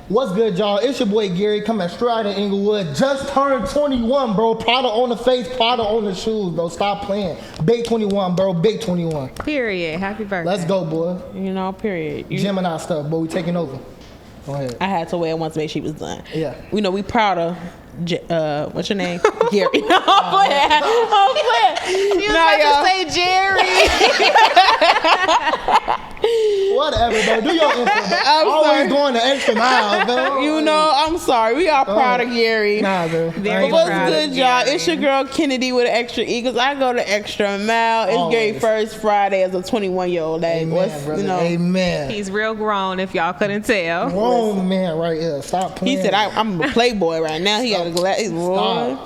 What's good, y'all? It's your boy Gary coming straight out of Inglewood. Just turned 21, bro. Prada on the face, Prada on the shoes, bro. Stop playing. Big 21, bro. Big 21. Period. Happy birthday. Let's go, boy. You know, period. Gemini stuff, boy. We taking over. Go ahead. I had to wear it once to make sure she was done. Yeah. You know, we proud of, what's your name? Gary. No, I'm playing. You was about to say Jerry. Whatever, bro. Do your info, bro. Always going the extra mile, bro. You know, I'm sorry. We are proud of Gary. Nah, bro. Very What's proud good, of y'all? Gary. It's your girl Kennedy with an extra E, because I go the extra mile. It's Always. Gary's first Friday as a 21-year-old. Like, Amen, brother. you know, Amen. He's real grown, if y'all couldn't tell. Grown man right here. Stop playing. he said, I'm a playboy right now. He got a glass.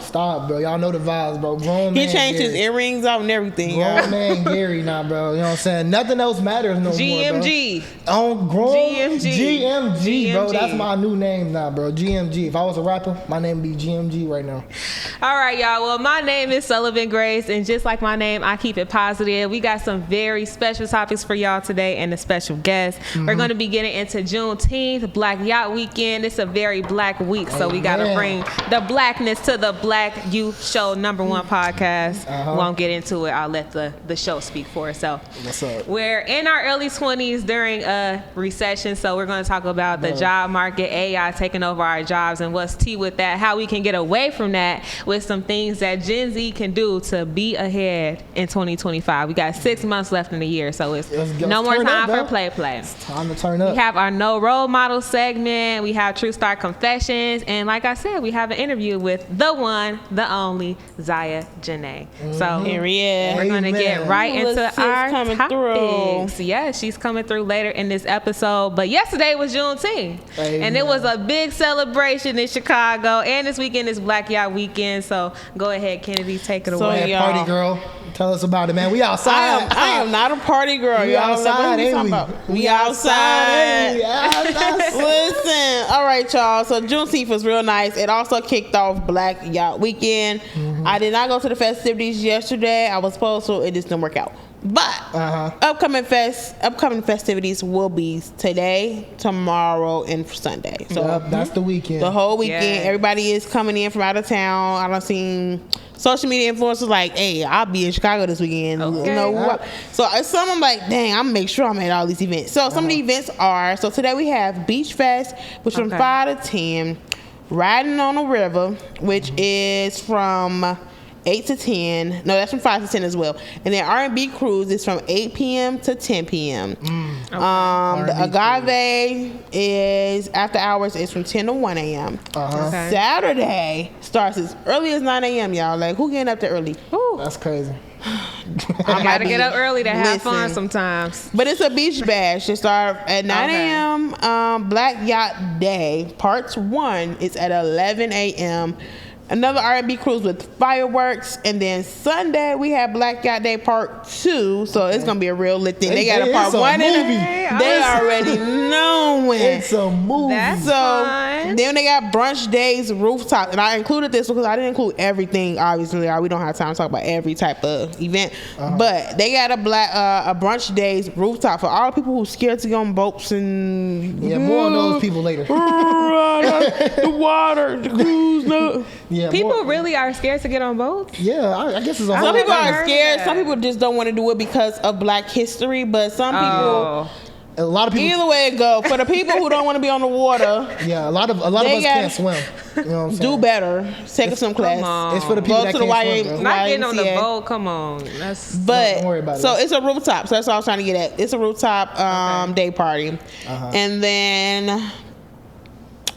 Stop, bro. Y'all know the vibes, bro. Grown man. He changed his Gary. earrings out and everything. Grown man Gary now, bro. You know what I'm saying? Nothing else matters no more, GMG. bro. Grown GMG. bro. That's my new name now, bro. GMG. If I was a rapper, my name would be GMG right now. All right, y'all. Well, my name is Sullivan Grace, and just like my name, I keep it positive. We got some very special topics for y'all today and a special guest. We're going to be getting into Juneteenth, Black Yacht Weekend. It's a very black week, so we got to bring the blackness to the Black Youth Show #1 podcast. Won't get into it. I'll let the show speak for itself. What's up? We're in our early 20s during a recession, so we're going to talk about the job market, AI taking over our jobs, and what's tea with that, how we can get away from that with some things that Gen Z can do to be ahead in 2025. We got 6 months left in the year, so it's no more time for play. It's time to turn up. We have our No Role Model segment. We have True Star Confessions. And like I said, we have an interview with the one, the only, Zaya Jenaya. So we're going to get right into our topics. Yeah, she's coming through later in this episode. But yesterday was Juneteenth. And it was a big celebration in Chicago. And this weekend is Black Yacht Weekend. So go ahead, Kennedy, take it away. y'all. Party girl. Tell us about it, man. We outside. I am not a party girl. We y'all. outside, ain't we? We outside. Listen. All right, y'all. So Juneteenth was real nice. It also kicked off Black Yacht Weekend. I did not go to the festivities yesterday. I was supposed to. It just didn't work out. But upcoming festivities will be today, tomorrow, and Sunday. So that's the weekend. The whole weekend. Yes. Everybody is coming in from out of town. I done seen social media influencers like, hey, I'll be in Chicago this weekend. Okay. You know, so some I'm like, dang, I'm gonna make sure I'm at all these events. So some of the events are, so today we have Beach Fest, which is from 5 to 10, Riding on the River, which is from 8 to 10. No, that's from 5 to 10 as well. And then R&B Cruise is from 8 p.m. to 10 p.m. The Agave is after hours is from 10 to 1 a.m. Saturday starts as early as 9 a.m. y'all. Like, who getting up there early? That's crazy. I gotta get up early to have fun sometimes. But it's a beach bash. It starts at 9 a.m. Black Yacht Day, Part 1 is at 11 a.m. Another R&B cruise with fireworks, and then Sunday we have Black Yacht Day Part 2, so it's gonna be a real lit thing. They got a Part 1 and they already know it. It's a movie. That's fun. Then they got brunch days, rooftop, and I included this because I didn't include everything. Obviously, we don't have time to talk about every type of event, but they got a brunch days rooftop for all the people who scared to go on boats and more on those people later. The water, the cruise, no. Yeah, People really are scared to get on boats? Yeah, I guess it's a Some whole people I are heard scared. that. Some people just don't want to do it because of Black history. But some people, a lot of people. either way it go. For the people who don't want to be on the water, Yeah, a lot of us can't swim. You know what I'm saying? do better. Take a swim class. on. It's for the people Go that to the can't swim, bro. Not getting on the YMCA. boat, come on. That's But Don't worry about so it. it's a rooftop. So that's all I was trying to get at. It's a rooftop day party, and then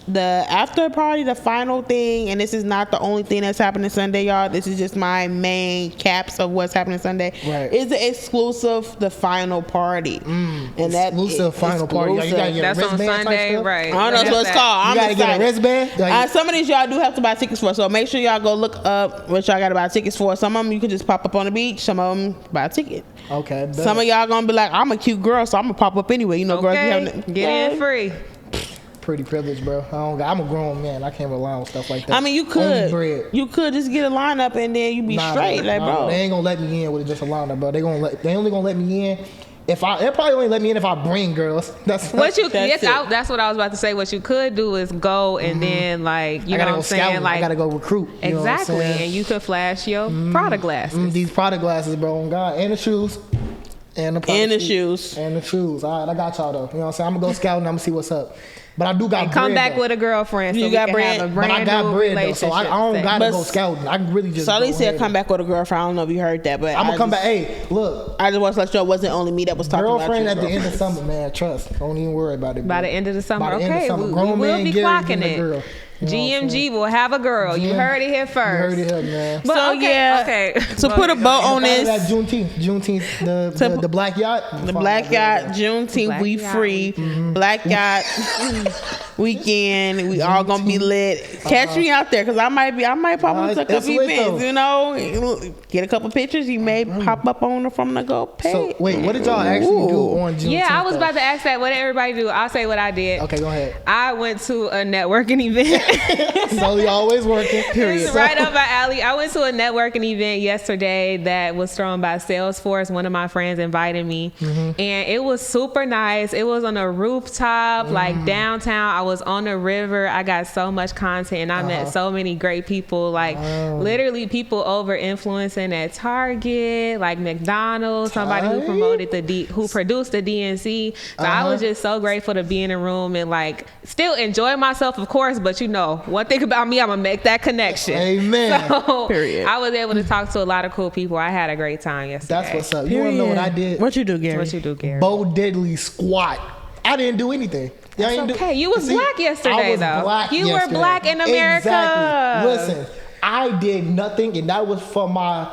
the after party, the final thing, and this is not the only thing that's happening Sunday, y'all. This is just my main caps of what's happening Sunday. Right. Is the exclusive, the final party, and that Exclusive final party. You gotta get a that's on wristband type Sunday, stuff? right? I don't know what it's called. You I'm gotta get a excited. wristband. Like, Some of these y'all do have to buy tickets for, so make sure y'all go look up what y'all gotta buy tickets for. Some of them you can just pop up on the beach. Some of them buy a ticket. okay. Bet. Some of y'all gonna be like, I'm a cute girl, so I'm gonna pop up anyway. You know, girls be Okay, having get in free. Pretty privileged, bro. I'm a grown man. I can't rely on stuff like that. I mean, you Only could just get a lineup and then you be straight, like, bro. They ain't gonna let me in with just a lineup, bro. They only gonna let me in They probably only let me in if I bring girls. That's What you That's that's what I was about to say. What you could do is go and then like you I know gotta what go I'm saying, scouting. like I gotta go recruit. You know what I'm exactly, saying? and you could flash your Prada glasses. These product glasses, bro, on God, and the shoes, and the shoes. and the shoes. All right, I got y'all though. You know what I'm saying? I'm gonna go scouting. I'm gonna see what's up. But I do got And come bread, back though. with a girlfriend. So You we got can bread? have a But brand I got new bread though, so I don't relationship. gotta But go scouting. I can really just. So at go least said ahead come and- back with a girlfriend. I don't know if you heard that, but I'm gonna come back. Hey, look, I just want to let you know it wasn't only me that was talking girlfriend about at you. the end of summer, man. Trust. Don't even worry about it. By bro. the end of the summer, By the end of okay, summer, we grown will man be Gary clocking getting a it. girl. You know what I'm GMG saying? will have a girl. You heard it here You first. heard it here, man. But So, okay, yeah, okay. to put a bow on That this, Juneteenth, the Black Yacht. the Black Yacht, Juneteenth, Black we Yacht free. Black Yacht weekend, we all gonna be lit. Catch me out there, cause I might pop up to a It's couple lit, events, though. you know, get a couple pictures. You may pop up on from the go page. So wait, what did y'all actually do on Juneteenth? Yeah, I was though? about to ask that. What did everybody do? I'll say what I did. Okay, go ahead. I went to a networking event. So you always working. Period. It's right up my alley. I went to a networking event yesterday that was thrown by Salesforce. One of my friends invited me, and it was super nice. It was on a rooftop, like downtown. I was on the river. I got so much content, and I met so many great people. Like literally, people over influencing at Target, like McDonald's. Somebody who promoted who produced the DNC. So I was just so grateful to be in a room and like still enjoy myself, of course. But you know, one thing about me, I'm gonna make that connection. Amen. So Period. I was able to talk to a lot of cool people. I had a great time yesterday. That's what's up. You want to know what I did? What you do, Gary? What you do, Gary? Bo Diddley squat. I didn't do anything. Y'all That's ain't do- okay. You was black yesterday, I was though. Black You were yesterday. black in America. Exactly. Listen, I did nothing, and that was for my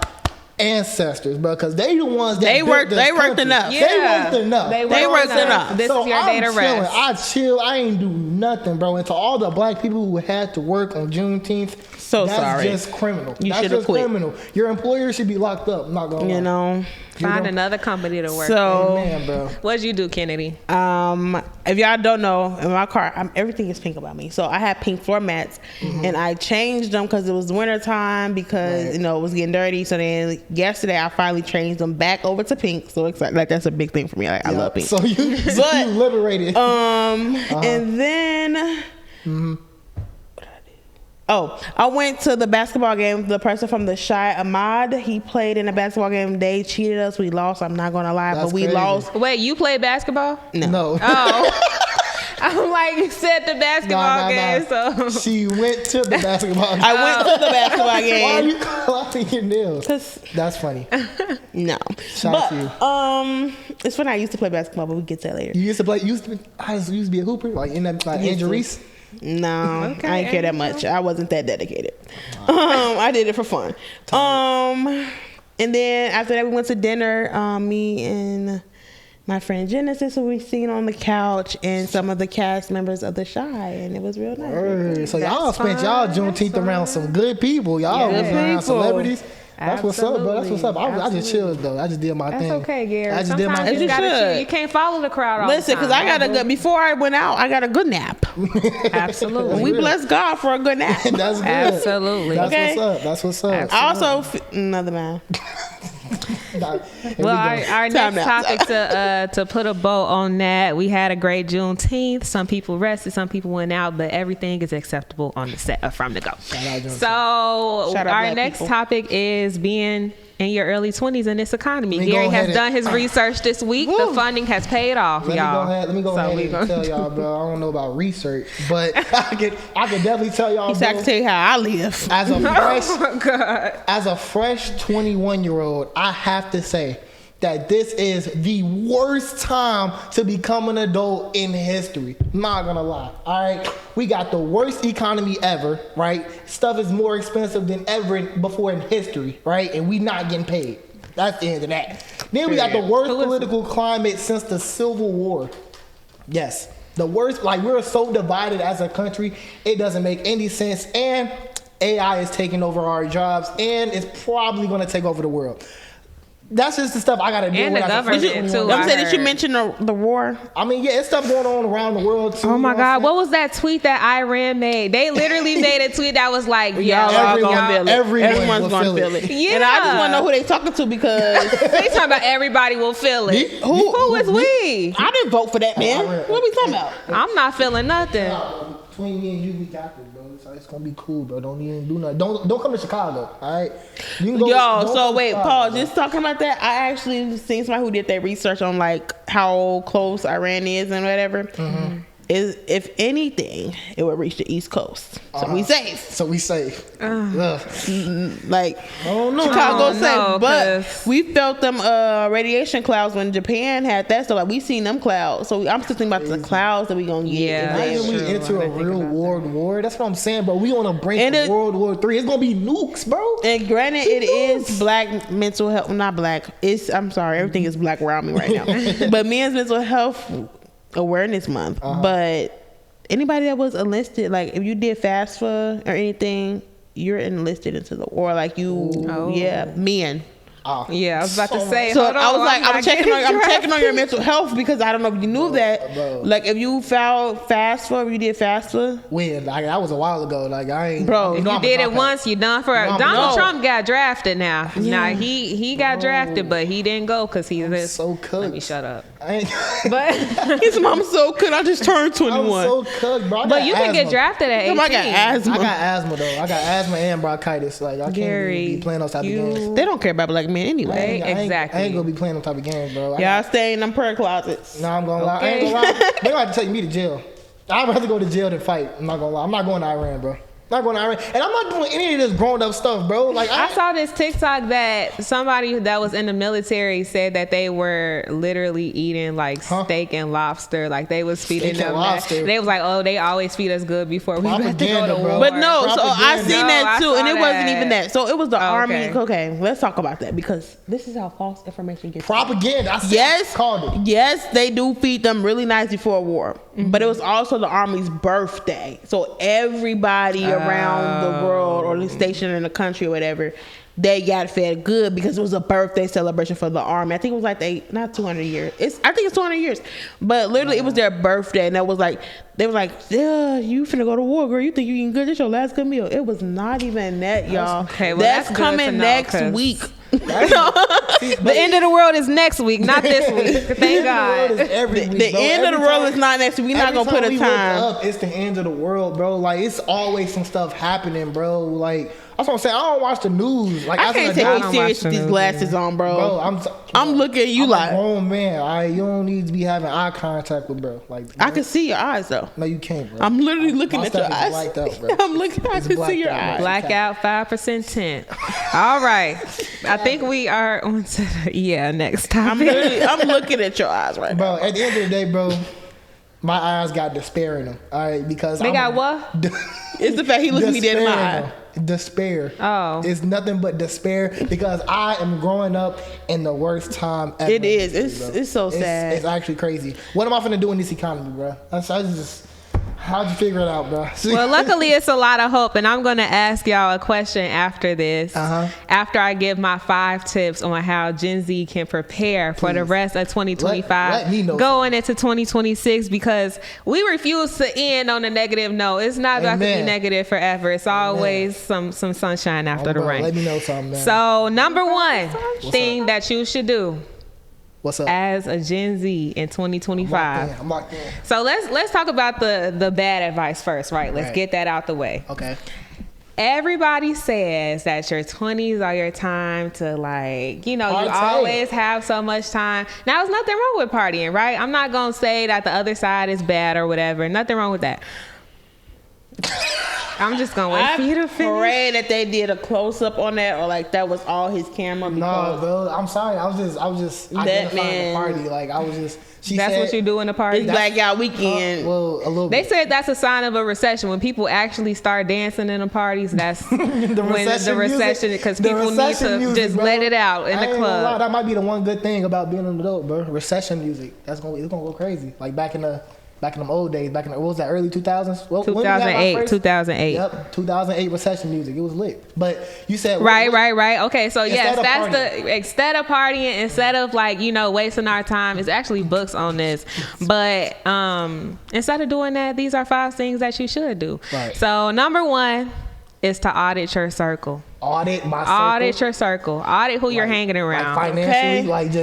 ancestors, bro, because they the ones that They built worked- this they worked country. enough. Yeah. They worked enough. They worked worked enough. This So is your I'm day to chilling. rest. I chill. I ain't do nothing, bro. And to all the black people who had to work on Juneteenth, So that's sorry. just criminal. You That's should've just quit. criminal. Your employer should be locked up. I'm not gonna lie. You know. Find another company to work. So, Man, bro. What'd you do, Kennedy? if y'all don't know, in my car, everything is pink about me. So I had pink floor mats, and I changed them because it was winter time because Right. you know it was getting dirty. So then yesterday I finally changed them back over to pink. So excited! Like that's a big thing for me. Like, I love pink. So you, But, you liberated. And then. Oh, I went to the basketball game. The person from the Shy Ahmad, he played in a basketball game. They cheated us. We lost. I'm not gonna lie, That's but we crazy. lost. Wait, you played basketball? no. Oh. I'm like, you said the basketball game, so. She went to the basketball game. I went to the basketball Why are game. you clapping your nails? 'Cause- That's funny. No, Shout out to you. but it's funny. I used to play basketball, but we get to that later. You used to play. I used to be a hooper, like in that, like Andrew Reese. No, Okay, I didn't care that much. I wasn't that dedicated. I did it for fun. And then after that, we went to dinner. Me and my friend Genesis, who we seen on the couch, and some of the cast members of The Shy, and it was real nice. Word. So y'all That's spent y'all fine, Juneteenth that's around some good people. Y'all Yeah. was around People. celebrities. That's what's up, bro. That's what's up. I just Absolutely. chilled though. I just did my That's thing. okay, Gary. I just did my Sometimes thing. you gotta You chill. should. You can't follow the crowd all Listen, the because time. I got a good. Before I went out, I got a good nap. Absolutely. We bless God for a good nap. That's good. Absolutely. That's Okay. what's up. That's what's up. I also another man. Well, we our Time next out. topic to put a bow on that, we had a great Juneteenth. Some people rested, some people went out, but everything is acceptable on the set from the go. out Juneteenth. So Shout out our black next people. topic is being in your early 20s in this economy. Let me Gary go ahead has done his research this week. The funding has paid off, y'all. Let me go So ahead we and gonna tell y'all, bro. I don't know about research, but I can definitely tell y'all, He said, I bro. can tell you how I live. As a fresh, Oh my God. as a fresh 21-year-old, I have to say that this is the worst time to become an adult in history. Not gonna lie. All right, we got the worst economy ever. Right, stuff is more expensive than ever before in history. Right, and we not getting paid. That's the end of that. Then we got the worst political climate since the Civil War. Yes, the worst. Like, we're so divided as a country, it doesn't make any sense. And AI is taking over our jobs, and it's probably gonna take over the world. That's just the stuff I gotta do. And the government too. I'm saying, did you mention the war? I mean, yeah, it's stuff going on around the world too. Oh my God, what was that tweet that Iran made? They literally made a tweet that was like, everyone's gonna feel it. Yeah. And I just want to know who they talking to because they talking about everybody will feel it. Who is we? I didn't vote for that, man. What are we talking about? I'm not feeling nothing. Between me and you, we got this, bro. So it's gonna be cool, bro. Don't even do nothing. Don't come to Chicago, all right? You can go, so wait, Chicago, Paul. bro. Just talking about that, I actually seen somebody who did their research on like how close Iran is and whatever. Mm-hmm. If anything, it would reach the East Coast. So we safe. Like, Chicago safe. But we felt them radiation clouds when Japan had that. So like we seen them clouds. So I'm still thinking about the clouds that we gonna get. Yeah, imagine we enter a real world war. That's what I'm saying, bro. We on a brink of World War III. It's gonna be nukes, bro. And granted, it is Black mental health. Not black. I'm sorry. Everything is black around me right now. But men's mental health awareness month. But anybody that was enlisted, like if you did FAFSA or anything, you're enlisted into the war. Like men. Yeah, I was about to say. So I was like, I'm checking on your mental health because I don't know if you knew that. Bro. Like if you filed FAFSA, if you did FAFSA. When? Like that was a while ago. Like I ain't. Bro, if you did it once, you done for. Donald Trump got drafted now. Yeah. Now he got drafted, but he didn't go because he's so cooked. Let me shut up. But his mom so cooked. I just turned 21. I'm so cooked, bro. But you can get drafted at 18. I got asthma. I got asthma though. I got asthma and bronchitis. Like I can't be playing those type of games. They don't care about black men anyway. Exactly. I ain't gonna be playing them type of games, bro. Y'all stay in them prayer closets. No, I'm gonna lie. I ain't gonna lie. They gonna have to take me to jail. I'd rather go to jail than fight. I'm not gonna lie. I'm not going to Iran, bro. Not going to Iran. And I'm not doing any of this grown up stuff, bro. Like I saw this TikTok that somebody that was in the military said that they were literally eating like steak and lobster. Like they was feeding them lobster. They was like, oh, they always feed us good before we have to go to war. But no, so I seen that too, and it wasn't even that. So it was the army. Okay, let's talk about that because this is how false information gets. Propaganda. Called it. Yes, they do feed them really nice before war, but it was also the army's birthday. So everybody around the world or the station in the country or whatever, they got fed good because it was a birthday celebration for the army. I think it was like not 200 years. I think it's 200 years, but literally it was their birthday, and that was like they were like, yeah, you finna go to war, girl. You think you eating good? This your last good meal. It was not even that, y'all. Okay, well, that's coming next week. The end of the world is next week, not this week. Thank God. The end of the world is not next week. We're not gonna put a time. It's the end of the world, bro. Like it's always some stuff happening, bro. Like that's what I'm saying. I don't watch the news. Like I can't take you serious with these glasses on, bro. I'm looking at you like, oh man, you don't need to be having eye contact with bro. Like I can see your eyes though. No, you can't, bro. I'm literally looking at your eyes. Out, bro. I'm looking. I can see your eyes. Blackout 5% tint. All right. I think we are on to the next topic. I'm looking at your eyes right now. Bro, at the end of the day, bro, my eyes got despair in them. All right, because they got what? It's the fact he looks me dead in my eye. Despair. Oh. It's nothing but despair because I am growing up in the worst time ever. It is. It's so sad. It's actually crazy. What am I finna do in this economy, bro? How'd you figure it out, bro? Well, luckily it's a lot of hope, and I'm gonna ask y'all a question after this. After I give my 5 tips on how Gen Z can prepare for the rest of 2025, let me know going into 2026, because we refuse to end on a negative note. It's not about to be negative forever. It's always some sunshine after the rain. Let me know something, man. So number one thing that you should do. What's up? As a Gen Z in 2025. I'm locked in. So let's talk about the bad advice first, right? Let's get that out the way. Okay. Everybody says that your 20s are your time to you always have so much time. Now, there's nothing wrong with partying, right? I'm not going to say that the other side is bad or whatever. Nothing wrong with that. I'm just gonna wait for you to finish. I pray that they did a close up on that, or that was all his camera. No, bro. I'm sorry. I was just identifying the party. I was just. That's what you do in the party. It's Blackout weekend. Well, a little bit. They said that's a sign of a recession. When people actually start dancing in the parties, that's the recession, because people need to just let it out in the club. That might be the one good thing about being an adult, bro. Recession music. It's gonna go crazy. Like back in the Back in them old days, what was that, early 2000s? Well, 2008. Yep, 2008 recession music. It was lit. But you said... Right. Okay, so yes, that's instead of partying, instead of like, wasting our time, it's actually books on this. But instead of doing that, these are 5 things that you should do. Right. So number 1 is to audit your circle. Audit my circle? Audit your circle. Audit who you're hanging around. Like financially? Audit,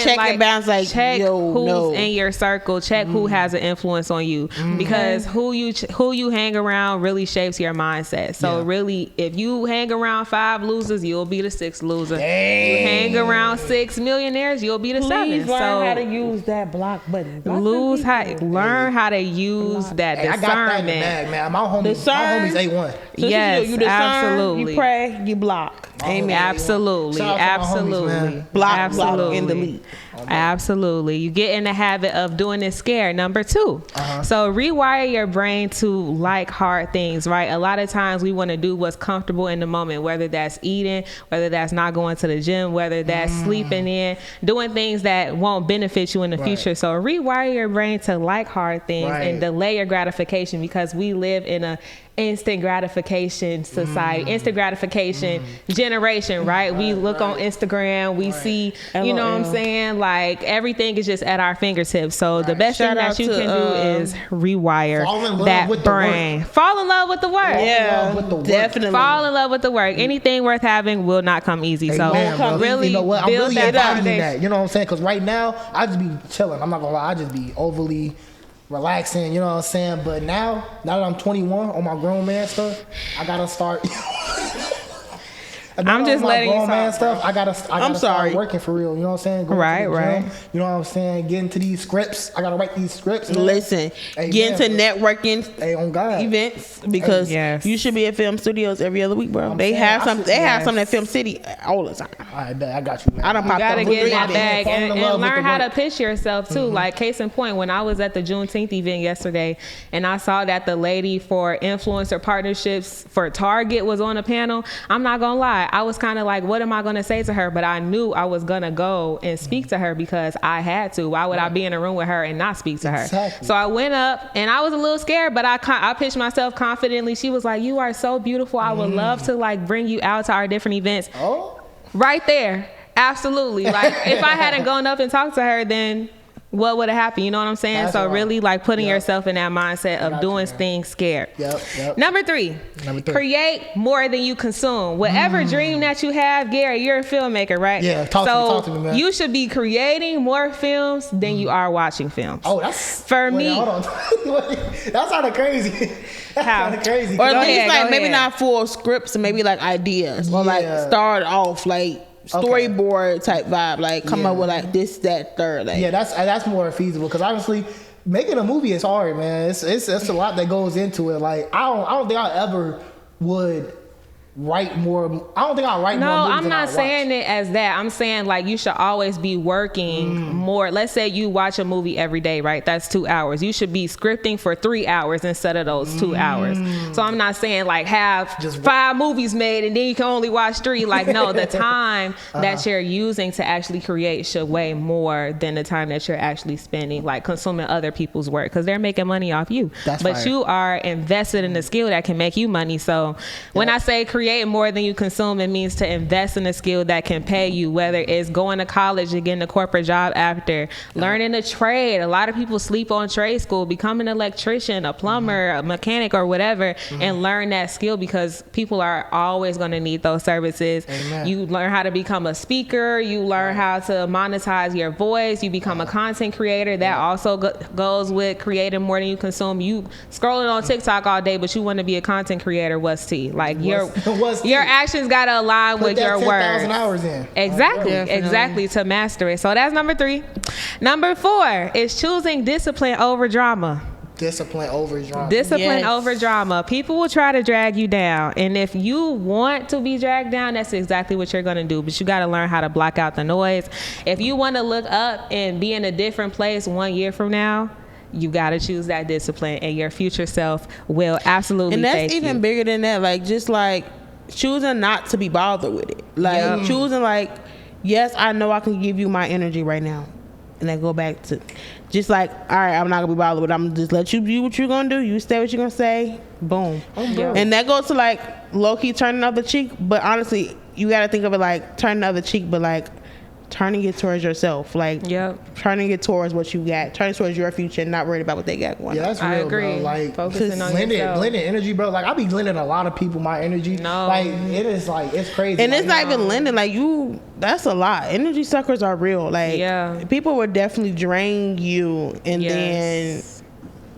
check and balance, check who's in your circle. Check who has an influence on you. Because who you hang around really shapes your mindset. So really, if you hang around 5 losers, you'll be the 6th loser. Dang. You hang around 6 millionaires, you'll be the 7th. Learn how to use that block button. Learn how to use that discernment. I got that in the bag, man. My homies A1. So yes, you discern, absolutely. You pray, you block. Amen. Absolutely. Homies, block, and delete. Absolutely. You get in the habit of doing this scared. Number 2. So rewire your brain to like hard things, right? A lot of times we want to do what's comfortable in the moment, whether that's eating, whether that's not going to the gym, whether that's sleeping in, doing things that won't benefit you in the future. So rewire your brain to like hard things and delay your gratification, because we live in a instant gratification society, instant gratification generation, right? We look on Instagram, we see, you know what I'm saying? Like everything is just at our fingertips. So the best thing that you can do is rewire that brain. Fall in love with the work. Yeah, definitely. Fall in love with the work. Anything worth having will not come easy. So really, you know what? I'm build really that embodying that. You know what I'm saying? Because right now, I just be chilling. I'm not gonna lie. I just be overly relaxing, you know what I'm saying? But now that I'm 21 on my grown man stuff, I gotta start. I'm just letting you talk. Stuff. I gotta start working for real. You know what I'm saying? Right. You know what I'm saying? Getting to these scripts. I gotta write these scripts. Listen, get into networking on God. events, because you should be at film studios every other week, bro. They have something at Film City all the time. I got you, man. I don't pop gotta up. get in that bag and learn how to pitch yourself too. Like case in point, when I was at the Juneteenth event yesterday, and I saw that the lady for influencer partnerships for Target was on a panel, I'm not gonna lie, I was kind of like, what am I going to say to her? But I knew I was going to go and speak to her because I had to. Why would I be in a room with her and not speak to her? Exactly. So I went up and I was a little scared, but I pitched myself confidently. She was like, you are so beautiful. I would love to like bring you out to our different events. Oh, right there. Absolutely. Like if I hadn't gone up and talked to her, then what would have happened? You know what I'm saying? So really like putting yourself in that mindset of doing things scared. Yep. Number three, create more than you consume. Whatever dream that you have, Gary, you're a filmmaker, right? Yeah, talk to me, man. You should be creating more films than you are watching films. Oh, that's... For me. Hold on. That's kind of crazy. That's kind of crazy. Or at least like maybe not full scripts, and maybe like ideas. Or like start off like... storyboard type vibe, like come up with like this, that, third. Like. Yeah, that's more feasible, because honestly, making a movie is hard, man. It's a lot that goes into it. Like I don't think I ever would write more. I don't think I'll write more movies. No, I'm not saying it as that. I'm saying like you should always be working more. Let's say you watch a movie every day, right? That's 2 hours. You should be scripting for 3 hours instead of those 2 hours. So I'm not saying like have just 5 movies made and then you can only watch 3. Like no, the time that you're using to actually create should weigh more than the time that you're actually spending like consuming other people's work, because they're making money off you. But you are invested in a skill that can make you money. So when I say create more than you consume, it means to invest in a skill that can pay you, whether it's going to college and getting a corporate job after, learning a trade. A lot of people sleep on trade school, become an electrician, a plumber, a mechanic, or whatever, and learn that skill, because people are always going to need those services. Amen. You learn how to become a speaker, you learn how to monetize your voice, you become a content creator. That also goes with creating more than you consume. You scrolling on TikTok all day, but you want to be a content creator. What's tea? Like your actions got to align with your words. 10,000 hours in. Exactly, to master it. So that's number 3. Number 4 is choosing discipline over drama. Discipline over drama. People will try to drag you down, and if you want to be dragged down, that's exactly what you're going to do. But you got to learn how to block out the noise. If you want to look up and be in a different place 1 year from now, you got to choose that discipline, and your future self will absolutely and that's thank even you. Bigger than that. Like just like choosing not to be bothered with it. Like choosing like, yes, I know I can give you my energy right now, And I go back to just like, all right, I'm not gonna be bothered, but I'm gonna just let you do what you're gonna do. You say what you're gonna say. Boom. Yeah. And that goes to like low key turning the other cheek. But honestly, you gotta think of it like turning the other cheek, but like turning it towards yourself. Like turning it towards what you got. Turning towards your future and not worried about what they got going on. Yeah, that's real, I agree. bro. Like focusing on yourself. Blending energy, bro. Like I be lending a lot of people my energy. No. Like it is like it's crazy. And like, it's not even lending. Like that's a lot. Energy suckers are real. Like people will definitely drain you and then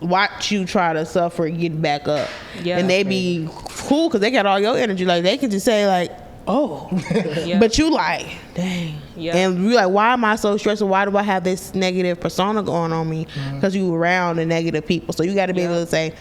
watch you try to suffer and get back up. Yeah. And they be cool because they got all your energy. Like they can just say like, oh, but you like, dang. Yeah. And you're like, why am I so stressed? Why do I have this negative persona going on me? Because you around the negative people. So you got to be able to say,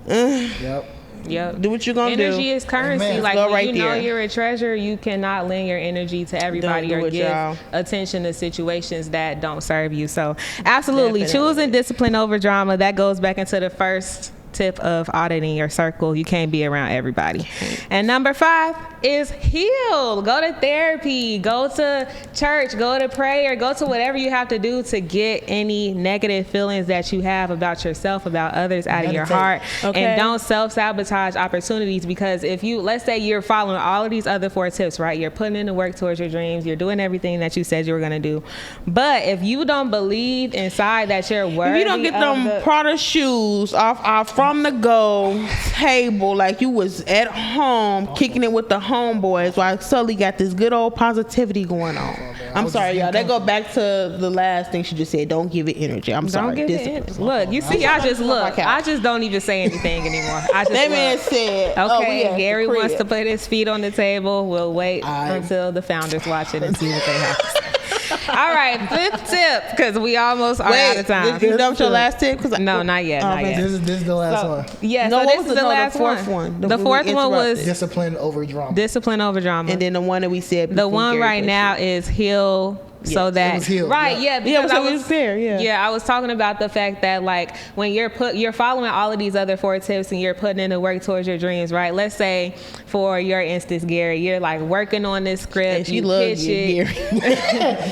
do what you're going to do. Energy is currency. Amen. Like when you know you're a treasure, you cannot lend your energy to everybody or give attention to situations that don't serve you. So absolutely, choosing discipline over drama. That goes back into the first tip of auditing your circle. You can't be around everybody. And number 5 is heal. Go to therapy, go to church, go to prayer, go to whatever you have to do to get any negative feelings that you have about yourself, about others out of your heart. And don't self-sabotage opportunities, because if you, let's say you're following all of these other 4 tips, right? You're putting in the work towards your dreams. You're doing everything that you said you were going to do. But if you don't believe inside that you're worthy, if you don't get them Prada shoes off from the go table, like you was at home kicking it with the homeboys, while I suddenly got this good old positivity going on. I'm sorry, y'all. That go back to the last thing she just said. Don't give it energy. I'm sorry. Don't give it. Look, you see, I just don't even say anything anymore. That man said, okay, Gary wants to put his feet on the table. We'll wait until the founders watch it and see what they have to say. All right, 5th tip, because we almost are out of time. You dumped your last tip? No, not yet. Not yet. This is the last one. Yeah, so this is the last one. The 4th one was discipline over drama. Discipline over drama. And then the one that we said. The one right now is heal. So that right, because I was fair, I was talking about the fact that like when you're following all of these other 4 tips and you're putting in the work towards your dreams, right? Let's say for your instance, Gary, you're like working on this script. And she loves you, Gary.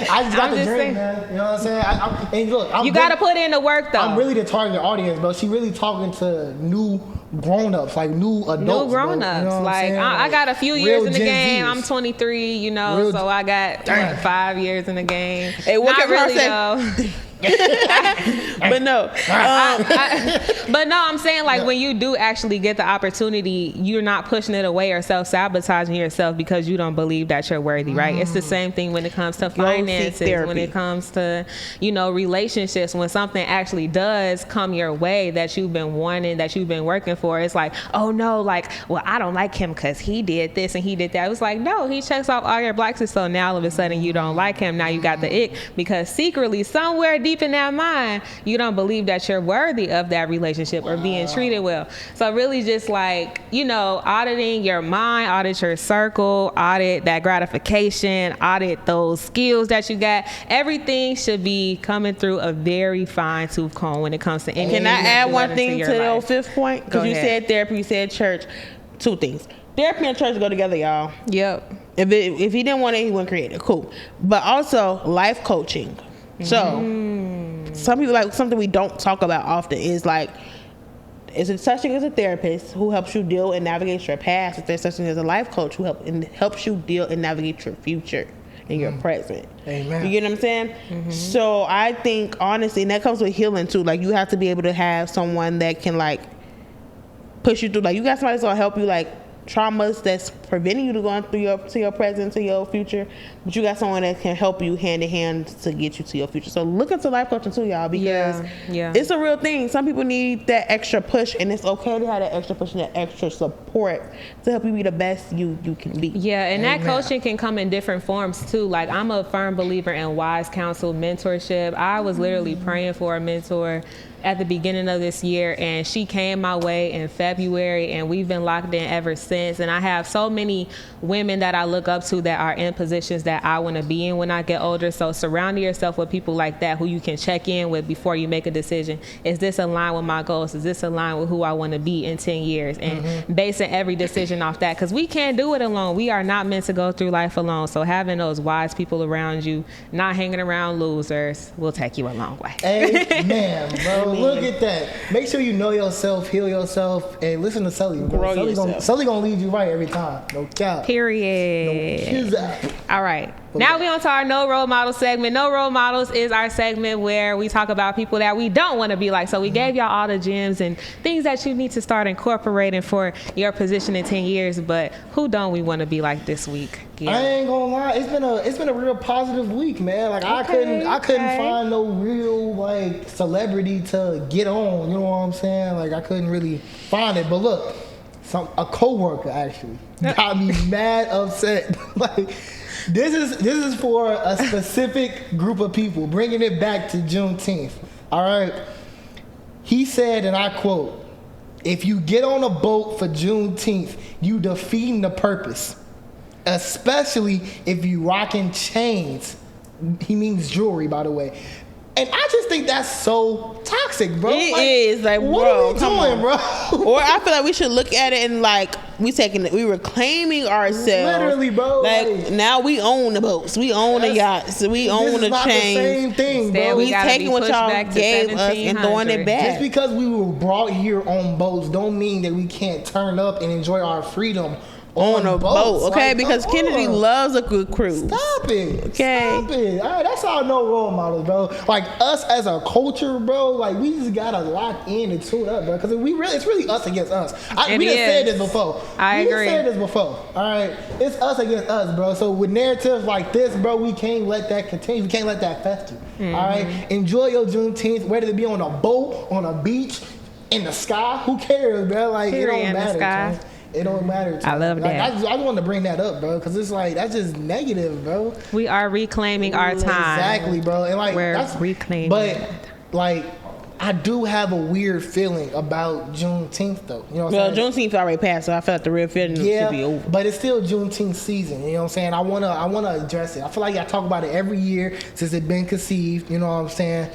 I just got the dream, man. You know what I'm saying? And look, you got to put in the work though. I'm really the target audience, bro. She really talking to new grown-ups, like new adults. New grown-ups. You know like I got a few years in the game. I'm 23, you know, so I got 5 years in the game. Hey, what can really though. But no, but no, I'm saying like when you do actually get the opportunity, you're not pushing it away or self-sabotaging yourself because you don't believe that you're worthy, right? It's the same thing when it comes to finances, when it comes to, you know, relationships. When something actually does come your way that you've been wanting, that you've been working for, it's like, oh no, like, well, I don't like him because he did this and he did that. It was like, no, he checks off all your boxes, so now all of a sudden you don't like him. Now you got the ick because secretly somewhere deep in that mind, you don't believe that you're worthy of that relationship or being treated well. So really just like, you know, auditing your mind, audit your circle, audit that gratification, audit those skills that you got. Everything should be coming through a very fine tooth comb when it comes to anything. Can I add one thing to your 5th point? Because you said therapy, you said church. 2 things. Therapy and church go together, y'all. Yep. If he didn't want it, he wouldn't create it. Cool. But also life coaching. So some people, like, something we don't talk about often is like, is it such thing as a therapist who helps you deal and navigate your past? Is there such thing as a life coach who helps you deal and navigate your future and your present? Amen. You get what I'm saying? So I think honestly, and that comes with healing too. Like you have to be able to have someone that can like push you through. Like you got somebody that's gonna help you like traumas that's preventing you to going through to your present, to your future, but you got someone that can help you hand in hand to get you to your future. So look into life coaching too, y'all, because it's a real thing. Some people need that extra push, and it's okay to have that extra push and that extra support to help you be the best you can be. Yeah, and that coaching can come in different forms too. Like I'm a firm believer in wise counsel, mentorship. I was literally praying for a mentor at the beginning of this year, and she came my way in February, and we've been locked in ever since. And I have so many women that I look up to that are in positions that I want to be in when I get older. So surrounding yourself with people like that who you can check in with before you make a decision. Is this aligned with my goals? Is this aligned with who I want to be in 10 years? And basing every decision off that, because we can't do it alone. We are not meant to go through life alone. So having those wise people around you, not hanging around losers, will take you a long way. Amen, bro. Look at that. Make sure you know yourself, heal yourself, and listen to Sully. Grow yourself. Sully gonna lead you right every time. No cap. Period. No All right. Now we on to our No Role Model segment. No Role Models is our segment where we talk about people that we don't want to be like. So we gave y'all all the gems and things that you need to start incorporating for your position in 10 years. But who don't we want to be like this week? I ain't gonna lie, it's been a real positive week, man. Like I couldn't find no real like celebrity to get on. You know what I'm saying? Like I couldn't really find it. But look, a coworker actually got me mad upset. Like this is for a specific group of people. Bringing it back to Juneteenth. All right. He said, and I quote, "If you get on a boat for Juneteenth, you defeating the purpose. Especially if you rocking chains." He means jewelry, by the way. And I just think that's so toxic, bro. It is like, what bro, are we doing, bro? Or I feel like we should look at it and like we reclaiming ourselves. Literally, bro. Like now we own the boats, we own the yachts, we own the not chains. The same thing, bro. We taking what y'all gave us and throwing it back. Just because we were brought here on boats, don't mean that we can't turn up and enjoy our freedom on a boat, okay? Like, because Kennedy loves a good cruise. Stop it. Okay. Stop it. All right, that's our no role models, bro. Like us as a culture, bro. Like we just gotta lock in and tune up, bro. Because it's really us against us. We done said this before. I agree. We done said this before. All right, it's us against us, bro. So with narratives like this, bro, we can't let that continue. We can't let that fester. All right, enjoy your Juneteenth, whether it be on a boat, on a beach, in the sky. Who cares, bro? Like it don't matter. It don't matter. I love that. I just wanted to bring that up, bro, because it's like that's just negative, bro. We are reclaiming our time. Exactly, bro. And like that's reclaiming. But like, I do have a weird feeling about Juneteenth, though. You know what I'm saying? Juneteenth already passed, so I feel like the real feeling should be over. But it's still Juneteenth season. You know what I'm saying? I wanna address it. I feel like I talk about it every year since it's been conceived. You know what I'm saying?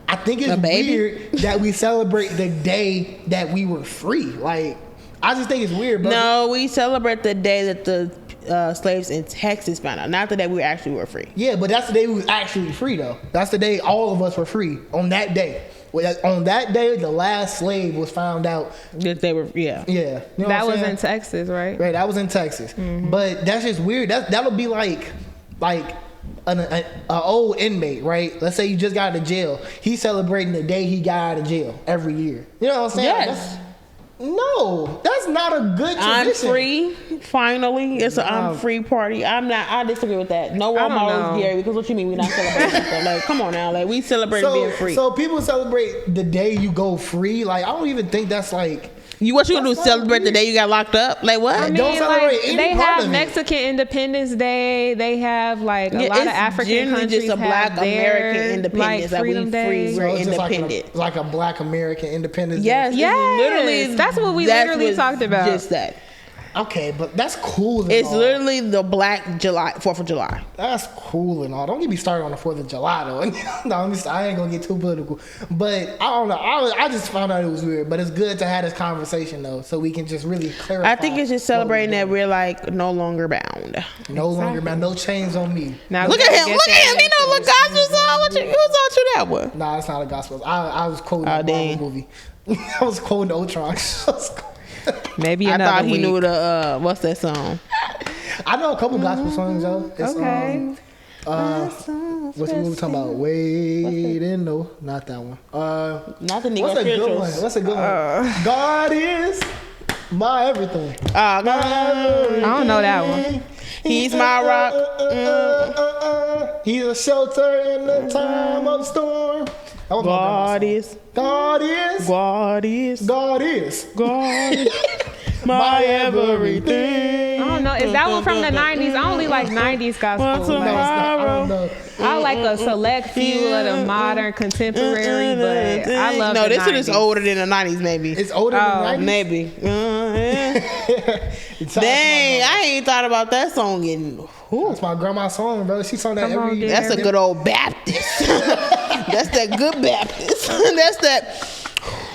I think it's weird that we celebrate the day that we were free. Like. I just think it's weird, bro. No, we celebrate the day that the slaves in Texas found out, not the day we actually were free. Yeah, but that's the day we was actually free, though. That's the day all of us were free, on that day. On that day, the last slave was found out. That they were, yeah. Yeah. You know that was in Texas, right? Right, that was in Texas. Mm-hmm. But that's just weird. That'll be like an old inmate, right? Let's say you just got out of jail. He's celebrating the day he got out of jail every year. You know what I'm saying? Yes. No, that's not a good tradition. I'm free. Finally, it's an I'm free party. I disagree with that. No role models, Gary. Because what you mean we not celebrating stuff? Like, come on now. Like we celebrate being free. So people celebrate the day you go free. Like I don't even think that's like. What you gonna do? Celebrate the day you got locked up? Like what? I mean, don't celebrate any they part have of Mexican Independence Day. They have like a lot of African countries just a Black have their, American independence. like, Like we Freedom Day. free, we're independent. Like a Black American Independence Day. Yes, literally. That's what we literally talked about. Just that. Okay, but that's cool and It's all. literally the Black July, 4th of July. That's cool and all. Don't get me started on the 4th of July, though. No, I ain't going to get too political. But I don't know. I just found out it was weird. But it's good to have this conversation, though, so we can just really clarify. I think it's just celebrating that we're, like, no longer bound. No longer bound. No chains on me. Now, look at him. Look at him. He know what gospel song. Who taught you that one? Nah, it's not a gospel. I was quoting a Marvel movie. I was quoting Ultron. Maybe I another thought he week. knew the what's that song? I know a couple gospel songs, though. It's, Okay. What's the movie talking about? Waiting, no, not that one. Not the Negro What's a good one? spirituals. What's a good one? God is my everything. God. I don't know that one. He's my rock. He's a shelter in the time of storm. God is. God is. God is. God is. God is my everything. I don't know. Is that one from the 90s? I only like 90s gospel. No, it's not. I don't know. I like a select few of the modern contemporary, but I love No, the this 90s. one is older than the 90s, maybe. It's older than the 90s? Maybe. Dang, I ain't thought about that song in... That's my grandma's song, bro. She sung that Come on, every... dear. That's a good old Baptist. That's that good Baptist. That's that...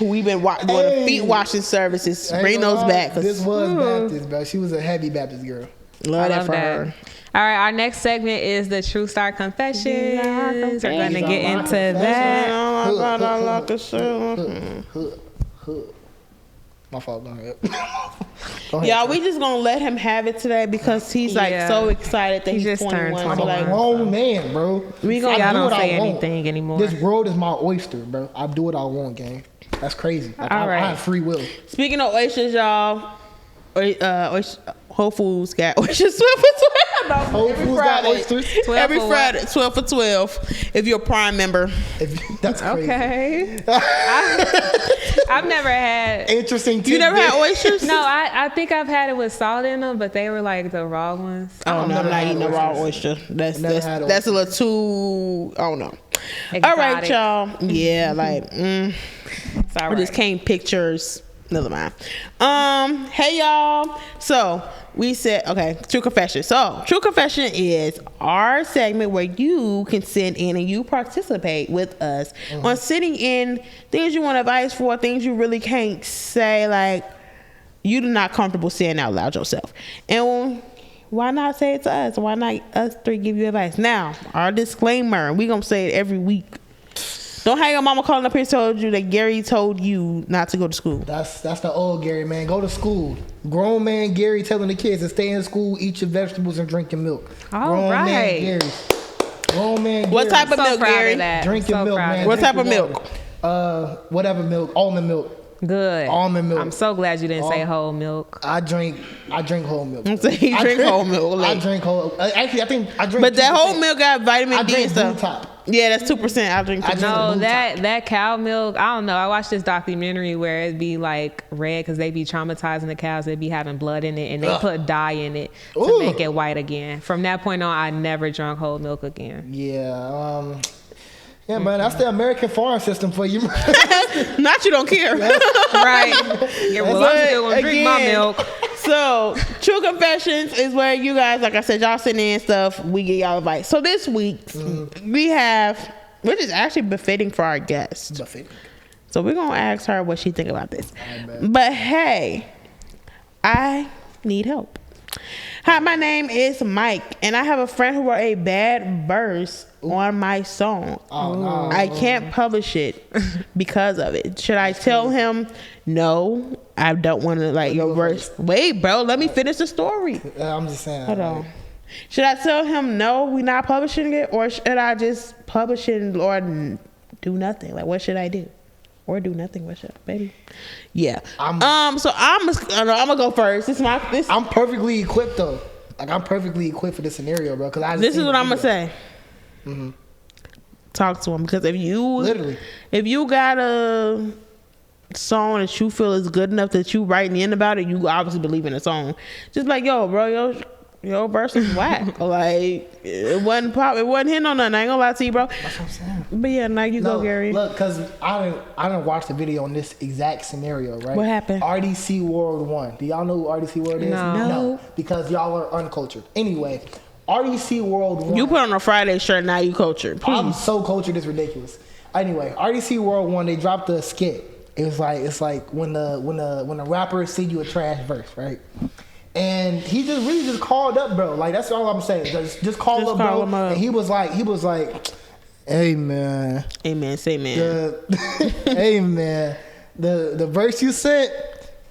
We've been doing the feet washing services. Bring those back. This was Baptist, bro. She was a heavy Baptist girl. Love that for her. All right, our next segment is the True Star Confessions. We're going to get into that. Oh my God, I like the My fault. Go ahead. Y'all, we just gonna let him have it today because he's like so excited that He he's just 21. turned So I'm a like, grown man, bro. Y'all don't say anything anymore. This world is my oyster, bro. I do what I want, gang. That's crazy. Like, All right. I have free will. speaking of oysters, y'all, Whole Foods got oysters 12 for 12. Whole Foods got oysters. 12 Every for Friday, 12 for 12. If you're a Prime member, That's crazy. Okay. I've never had. Interesting. you never had oysters? No, I think I've had it with salt in them, but they were like the raw ones. Oh no, I'm not eating a raw oyster. That's a little too. I don't know. Exotic. All right, y'all. Yeah, like It's all I right. just came pictures. Never mind. Hey y'all. So we said okay, True Confession. So True Confession is our segment where you can send in and you participate with us on sending in things you want advice for, things you really can't say, like you're not comfortable saying out loud yourself. And why not say it to us? Why not us three give you advice? Now, our disclaimer, we gonna say it every week. Don't have your mama calling up here and told you that Gary told you not to go to school. That's the old Gary, man. Go to school. Grown man Gary telling the kids to stay in school, eat your vegetables, and drink your milk. All Grown right. man Gary. Grown man Gary. What type of So milk, proud Gary? of that. Drink your So milk, proud man. of What Drink type of your milk? water. Whatever milk. Almond milk. Good. Almond milk. I'm so glad you didn't say whole milk. I drink whole milk. So he drink whole milk. I Like, drink whole. Actually, I think I drink. but that 2%. whole milk got vitamin I D drink and stuff. Blue Top. Yeah, that's 2%. I drink 2%. No, Blue that cow milk, I don't know. I watched this documentary where it'd be like red because they be traumatizing the cows. They'd be having blood in it and they put dye in it to Ooh. make it white again. From that point on, I never drunk whole milk again. Yeah. Yeah, man. That's the American farm system for you. Not you don't care. Right. Yeah, well, I'm still going to drink my Again, milk. So, True Confessions is where you guys, like I said, y'all send in stuff. We get y'all advice. So this week we have, which is actually befitting for our guest. So we're gonna ask her what she think about this. But hey, I need help. Hi, my name is Mike, and I have a friend who wrote a bad verse on my song. Oh, no. I can't publish it because of it. Should I tell him no? I don't want to like your verse. Wait, bro, let me finish the story. I'm just saying. Hold on. Should I tell him no, we're not publishing it, or should I just publish it or do nothing? Like, what should I do? Or do nothing? What should I, baby? Yeah. So I'm gonna go first. I'm perfectly equipped though. Like I'm perfectly equipped for this scenario, bro. Because This is what I'm gonna say. Talk to him, because if you got a song that you feel is good enough that you writing in about it, you obviously believe in the song. Just like, yo, bro, your verse is whack. Like it wasn't pop. It wasn't hitting on nothing. I ain't gonna lie to you, bro. That's what I'm saying. But yeah, now you go, Gary. Look, because I didn't watch the video on this exact scenario, right? What happened? RDC World 1. Do y'all know who RDC World is? No. Because y'all are uncultured. Anyway, RDC World 1. You put on a Friday shirt, now you cultured. Please. I'm so cultured, it's ridiculous. Anyway, RDC World 1, they dropped a skit. It's like when the rapper sing you a trash verse, right? And he just really called up, bro. Like that's all I'm saying. Just call up, bro. And he was like, hey man. Amen. Say man. Hey man. The verse you sent,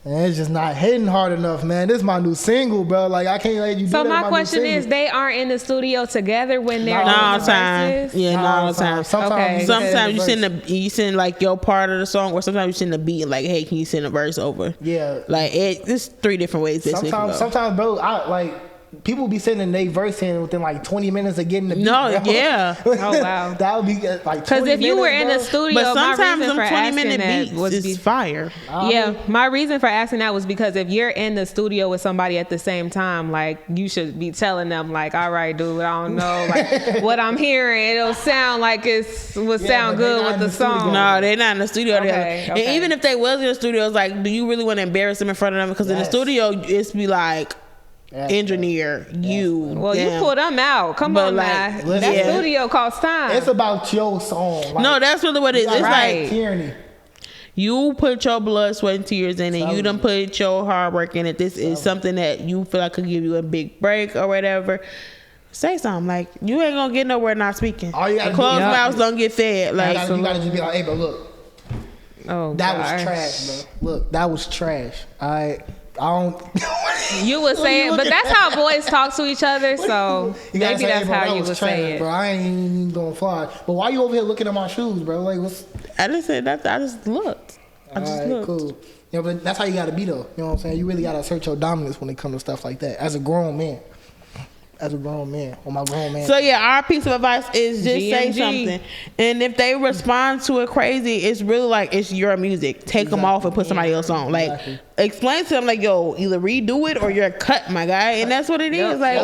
man, it's just not hitting hard enough, man. This is my new single, bro. Like I can't let you do that. So my with question new is, single. they aren't in the studio together when they're No, doing all the time. verses? Yeah, not all the time. Sometimes, Sometimes you send like your part of the song, or sometimes you send the beat and like, hey, can you send a verse over? Yeah. Like it's 3 different ways this can go. Sometimes, bro, people be sending their verse in within like 20 minutes of getting the beat. No, bro. yeah. Oh wow. That would be like Because if you were in the bro. studio, But my sometimes reason them for 20-minute asking beats that was is fire. yeah, my reason for asking that was because if you're in the studio with somebody at the same time, like you should be telling them like, all right, dude, I don't know, like what I'm hearing, it'll sound like would sound but they good not with in the the studio. song. No, they're not in the studio Okay, together. okay. And even if they was in the studio, it's like, do you really want to embarrass them in front of them? Because in the Yes. studio, it's be like, Yes, engineer, you. Well, damn. you pull them out. Come But, on, like, man. listen, That studio costs time. It's about your song. Like, No, that's really what it is. It's Right. like tyranny. you put your blood, sweat, and tears in it. You done put your hard work in it. This is something that you feel like could give you a big break or whatever. Say something. Like, you ain't gonna get nowhere not speaking. All you gotta The do- closed Yeah. mouths don't get fed. Like, You gotta just be like, hey, but look, oh, that gosh. was trash, bro. Look, that was trash. I don't. You would say it, but that's how boys talk to each other. So You gotta maybe say, that's hey, bro, how that you was would trash, say it. bro. I ain't even gonna fly. But why you over here looking at my shoes, bro? Like, what's? I just said that. I just looked. I just Alright, looked. cool. Yeah, but that's how you gotta be though. You know what I'm saying? You really gotta assert your dominance when it comes to stuff like that. As a grown man. As a grown man, or my grown man. So yeah, our piece of advice is just say GMG. something, and if they respond to it crazy, it's really like it's your music. Take them off and put somebody else on. Like explain to them like, yo, either redo it or you're cut, my guy, and that's what it is. Like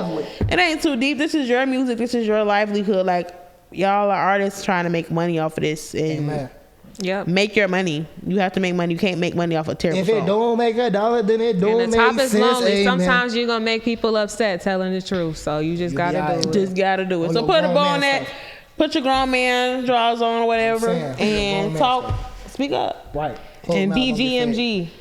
it ain't too deep. This is your music. This is your livelihood. Like y'all are artists trying to make money off of this, and Amen. Yep. make your money. You have to make money. You can't make money off a terrible If it song. don't make $1, then it don't And make the top is sense. lonely. Amen. Sometimes you're gonna make people upset telling the truth. So you just gotta alright. do it. Just gotta do it. On So your put a grown bow man on that. stuff. Put your grown man drawers on or whatever, I'm saying, put your and grown man talk. stuff. Speak up. Right. and Close mouth, don't get BGMG. fed.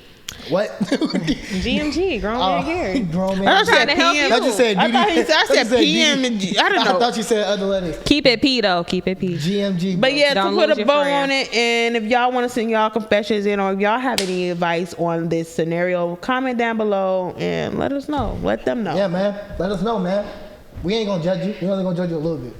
What? GMG, grown man here. Grown man. I thought you trying said to help PM. you. I just said I thought he said, I said PM and G. I don't I know. thought you said other letters. Keep it P though. Keep it P. GMG. But bro. yeah, Don't to put lose a your bow friend. on it, and if y'all want to send y'all confessions in, or if y'all have any advice on this scenario, comment down below and let us know. Let them know. Yeah, man. Let us know, man. We ain't gonna judge you. We only gonna judge you a little bit.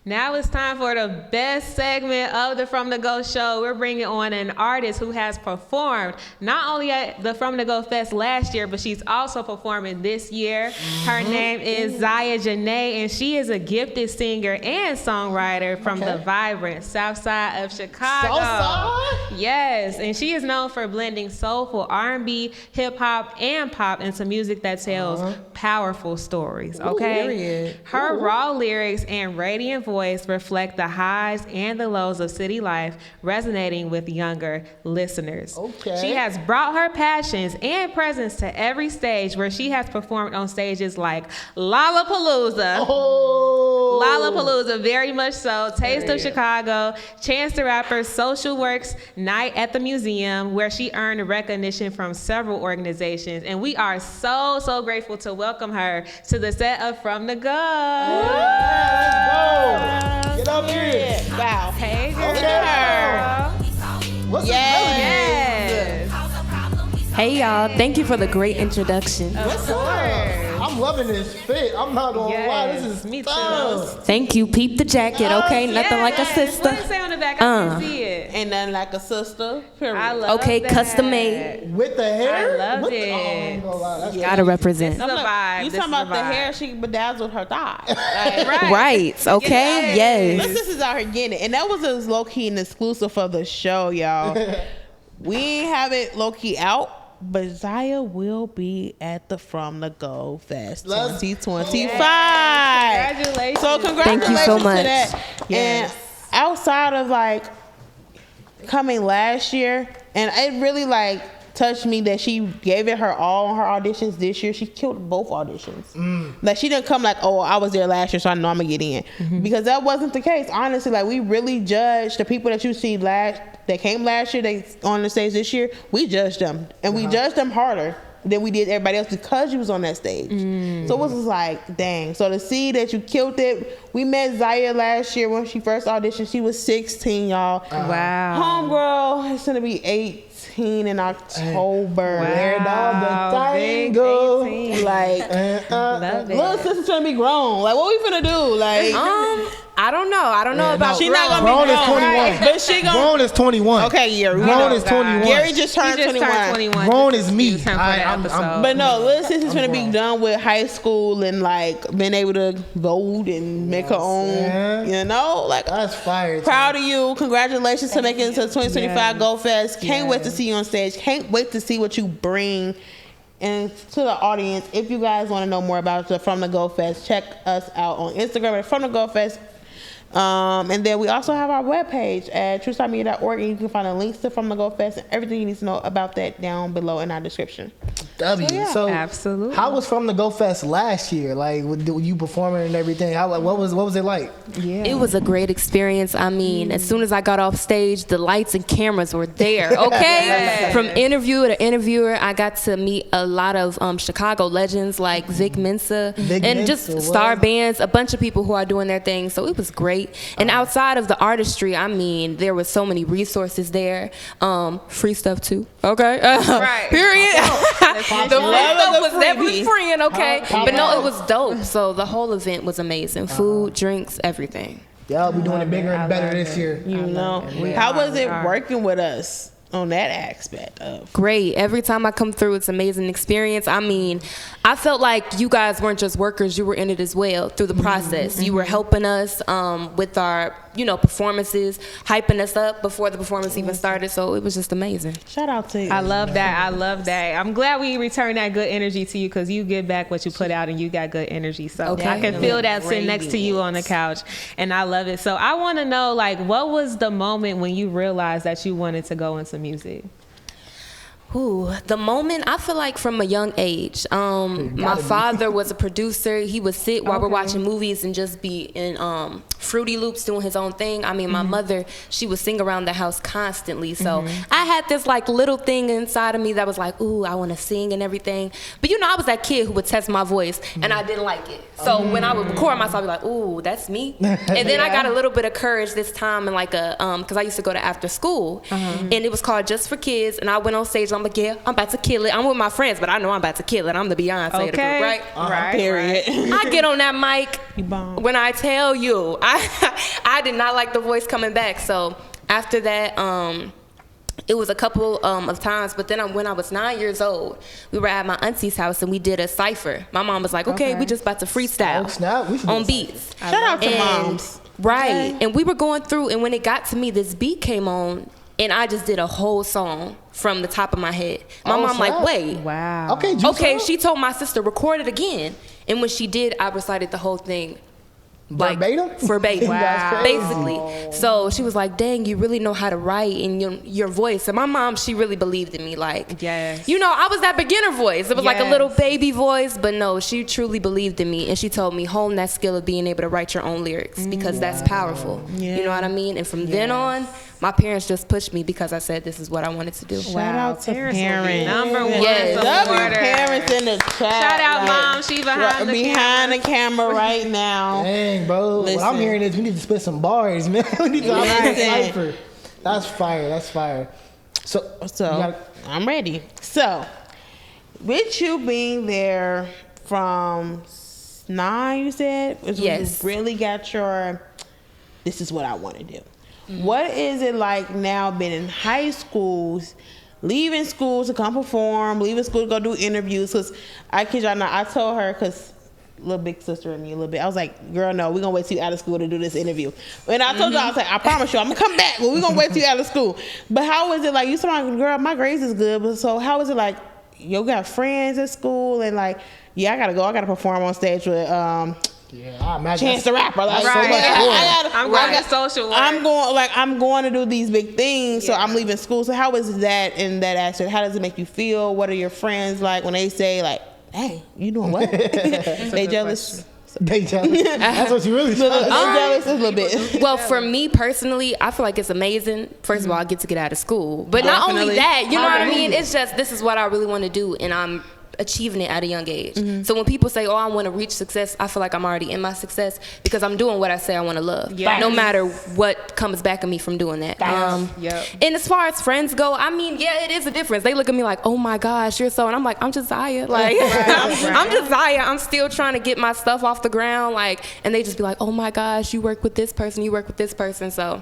Now it's time for the best segment of the From the Go show. We're bringing on an artist who has performed not only at the From the Go Fest last year, but she's also performing this year. Her name is Zaya Jenaya, and she is a gifted singer and songwriter from the vibrant South Side of Chicago. Southside? Yes, and she is known for blending soulful R&B, hip hop, and pop into music that tells powerful stories. Okay, period. her raw lyrics and radiant voice reflect the highs and the lows of city life, resonating with younger listeners. Okay. She has brought her passions and presence to every stage, where she has performed on stages like Lollapalooza. Oh. Lollapalooza, very much so. Taste of Chicago, Chance the Rapper's Social Works Night at the Museum, where she earned recognition from several organizations. And we are so, so grateful to welcome her to the set of From the Go. Yeah, let's go. Get up here. Wow. Hey, girl. Okay. What's Yes. Hey y'all, thank you for the great introduction. What's up? I'm loving this fit. I'm not gonna lie. This is me too. tough. Thank you. Peep the jacket, okay? Nothing like a Yes. sister. What does it say on the back? I can see it. Ain't nothing like a sister. Period. I love Okay, that. custom made. With the hair? I loved What the- it. Oh, I ain't gonna lie. That's Gotta represent. This is a vibe. You This talking is about a the vibe. hair? She bedazzled her thigh. Like, Right, okay? Yes. This is out here getting it, and that was a low key and exclusive for the show, y'all. We ain't have it low key out. But Zaya will be at the From the Go Fest Let's- 2025. Congratulations. So congratulations Thank you so to much. that. Yes. And outside of like coming last year, and it really like touched me that she gave it her all on her auditions this year. She killed both auditions. Like she didn't come like, oh, I was there last year, so I know I'm gonna get in. Because that wasn't the case. Honestly, like we really judged the people that you see that came last year, they on the stage this year. We judged them, and we judged them harder than we did everybody else because you was on that stage. So it was just like, dang. So to see that you killed it, we met Zaya last year when she first auditioned. She was 16, y'all. Wow. Homegirl is gonna be 18. 18 in October. Where did all the thing big go? 18. Like, Love it. little sister's trying to be grown. Like, what we finna do? Like, I don't know about she not gonna Grown be is grown, 21. right? But she gonna. Grown is 21. Okay, yeah. Grown is 21. Gary just turned He just 21. turned 21. Grown Just is me. excuse him for the episode. But no, little sister's I'm gonna be grown. done with high school and like being able to vote and make her own. saying? You know, like That's fire. proud of you. Congratulations to making it to the 2025 Go Fest. Can't wait to see you on stage. Can't wait to see what you bring. And to the audience, if you guys want to know more about the From the Go Fest, check us out on Instagram at From the Go Fest. And then we also have our webpage at truestarmedia.org, and you can find the links to From the Go Fest and everything you need to know about that down below in our description. So Absolutely. How was From the Go Fest last year? Like, were you performing and everything? What was it like? Yeah. It was a great experience. I mean, as soon as I got off stage, the lights and cameras were there, okay? From interviewer to interviewer, I got to meet a lot of Chicago legends like Vic Mensa and just star bands, a bunch of people who are doing their thing. So it was great. And outside of the artistry, I mean, there was so many resources there. Free stuff too, okay? Right. Period. The free stuff was definitely free, okay? But no, it was dope. So the whole event was amazing. Food, drinks, everything. Yeah, we're doing it bigger and better this year. You know, how was it working with us on that aspect of? Great. Every time I come through, it's an amazing experience. I mean, I felt like you guys weren't just workers, you were in it as well through the process. You were helping us with our, performances, hyping us up before the performance even started. So it was just amazing. Shout out to you. I love that. I'm glad we returned that good energy to you because you give back what you put out and you got good energy. So Okay. I can feel that sitting next to you on the couch, and I love it. So I want to know, like, what was the moment when you realized that you wanted to go into music? Ooh, the moment, I feel like from a young age. My father was a producer. He would sit while we're watching movies and just be in Fruity Loops doing his own thing. I mean, my mother, she would sing around the house constantly. So I had this like little thing inside of me that was like, ooh, I want to sing and everything. But I was that kid who would test my voice and I didn't like it. So when I would record myself, I'd be like, ooh, that's me. And then I got a little bit of courage this time and like because I used to go to after school and it was called Just for Kids. And I went on stage, I'm like, yeah, I'm about to kill it. I'm with my friends, but I know I'm about to kill it. I'm the Beyonce of the group, right? Right. Period. I get on that mic You bomb. when I tell you, I did not like the voice coming back. So after that, it was a couple of times, but then when I was 9 years old, we were at my auntie's house and we did a cipher. My mom was like, okay, we just about to freestyle Oh, snap. We should do on a beats. Shout out to And- moms. Right. Okay. And we were going through, and when it got to me, this beat came on, and I just did a whole song from the top of my head. My mom snap. like, wait. Wow. Okay, juice Okay, up. she told my sister, record it again. And when she did, I recited the whole thing. Like, Verbatim? Verbatim. That's crazy. Basically. So she was like, dang, you really know how to write in your voice. And my mom, she really believed in me. Like, Yes. I was that beginner voice. It was like a Yes. little baby voice. But no, she truly believed in me. And she told me, hone that skill of being able to write your own lyrics because that's powerful. Yeah. You know what I mean? And from then on, my parents just pushed me because I said this is what I wanted to do. Shout out to Parents will be parents. number one Yes. W supporter. parents in the chat. Shout out, like, Mom. She behind the behind the camera right now. Dang, bro. What I'm Listen. hearing is we need to spit some bars, man. We need to have a Listen. cipher. That's fire. So you gotta- I'm ready. So, with you being there from 9, you said, is when Yes. you really got your, this is what I want to do. What is it like now being in high schools, leaving school to come perform, leaving school to go do interviews? Because I kid y'all not, I told her, because little big sister and me a little bit, I was like, girl, no, we're going to wait till you out of school to do this interview. And I told her, I was like, I promise you, I'm going to come back, but we're going to wait till you out of school. But how is it like, you said, girl, my grades is good, but so how is it like, you got friends at school and like, yeah, I got to perform on stage with, yeah, I imagine Chance the Rapper. Like, that's so much I'm going to social work. I'm going to do these big things, so I'm leaving school. So how is that in that aspect? How does it make you feel? What are your friends like when they say like, "Hey, you doing what?" They jealous. They jealous. That's what you really They're trying to say. jealous a little bit. Well, for me personally, I feel like it's amazing. First of all, I get to get out of school. But not only Definitely. that, you know what I mean? It's just, this is what I really want to do. And I'm achieving it at a young age. So when people say, oh, I want to reach success, I feel like I'm already in my success because I'm doing what I say I want to love, no matter what comes back at me from doing that. And as far as friends go, I mean, yeah, it is a difference. They look at me like, oh my gosh, you're so, and I'm like, I'm just Zaya. Like, I'm just Zaya. I'm still trying to get my stuff off the ground. Like, and they just be like, oh my gosh, you work with this person, you work with this person. So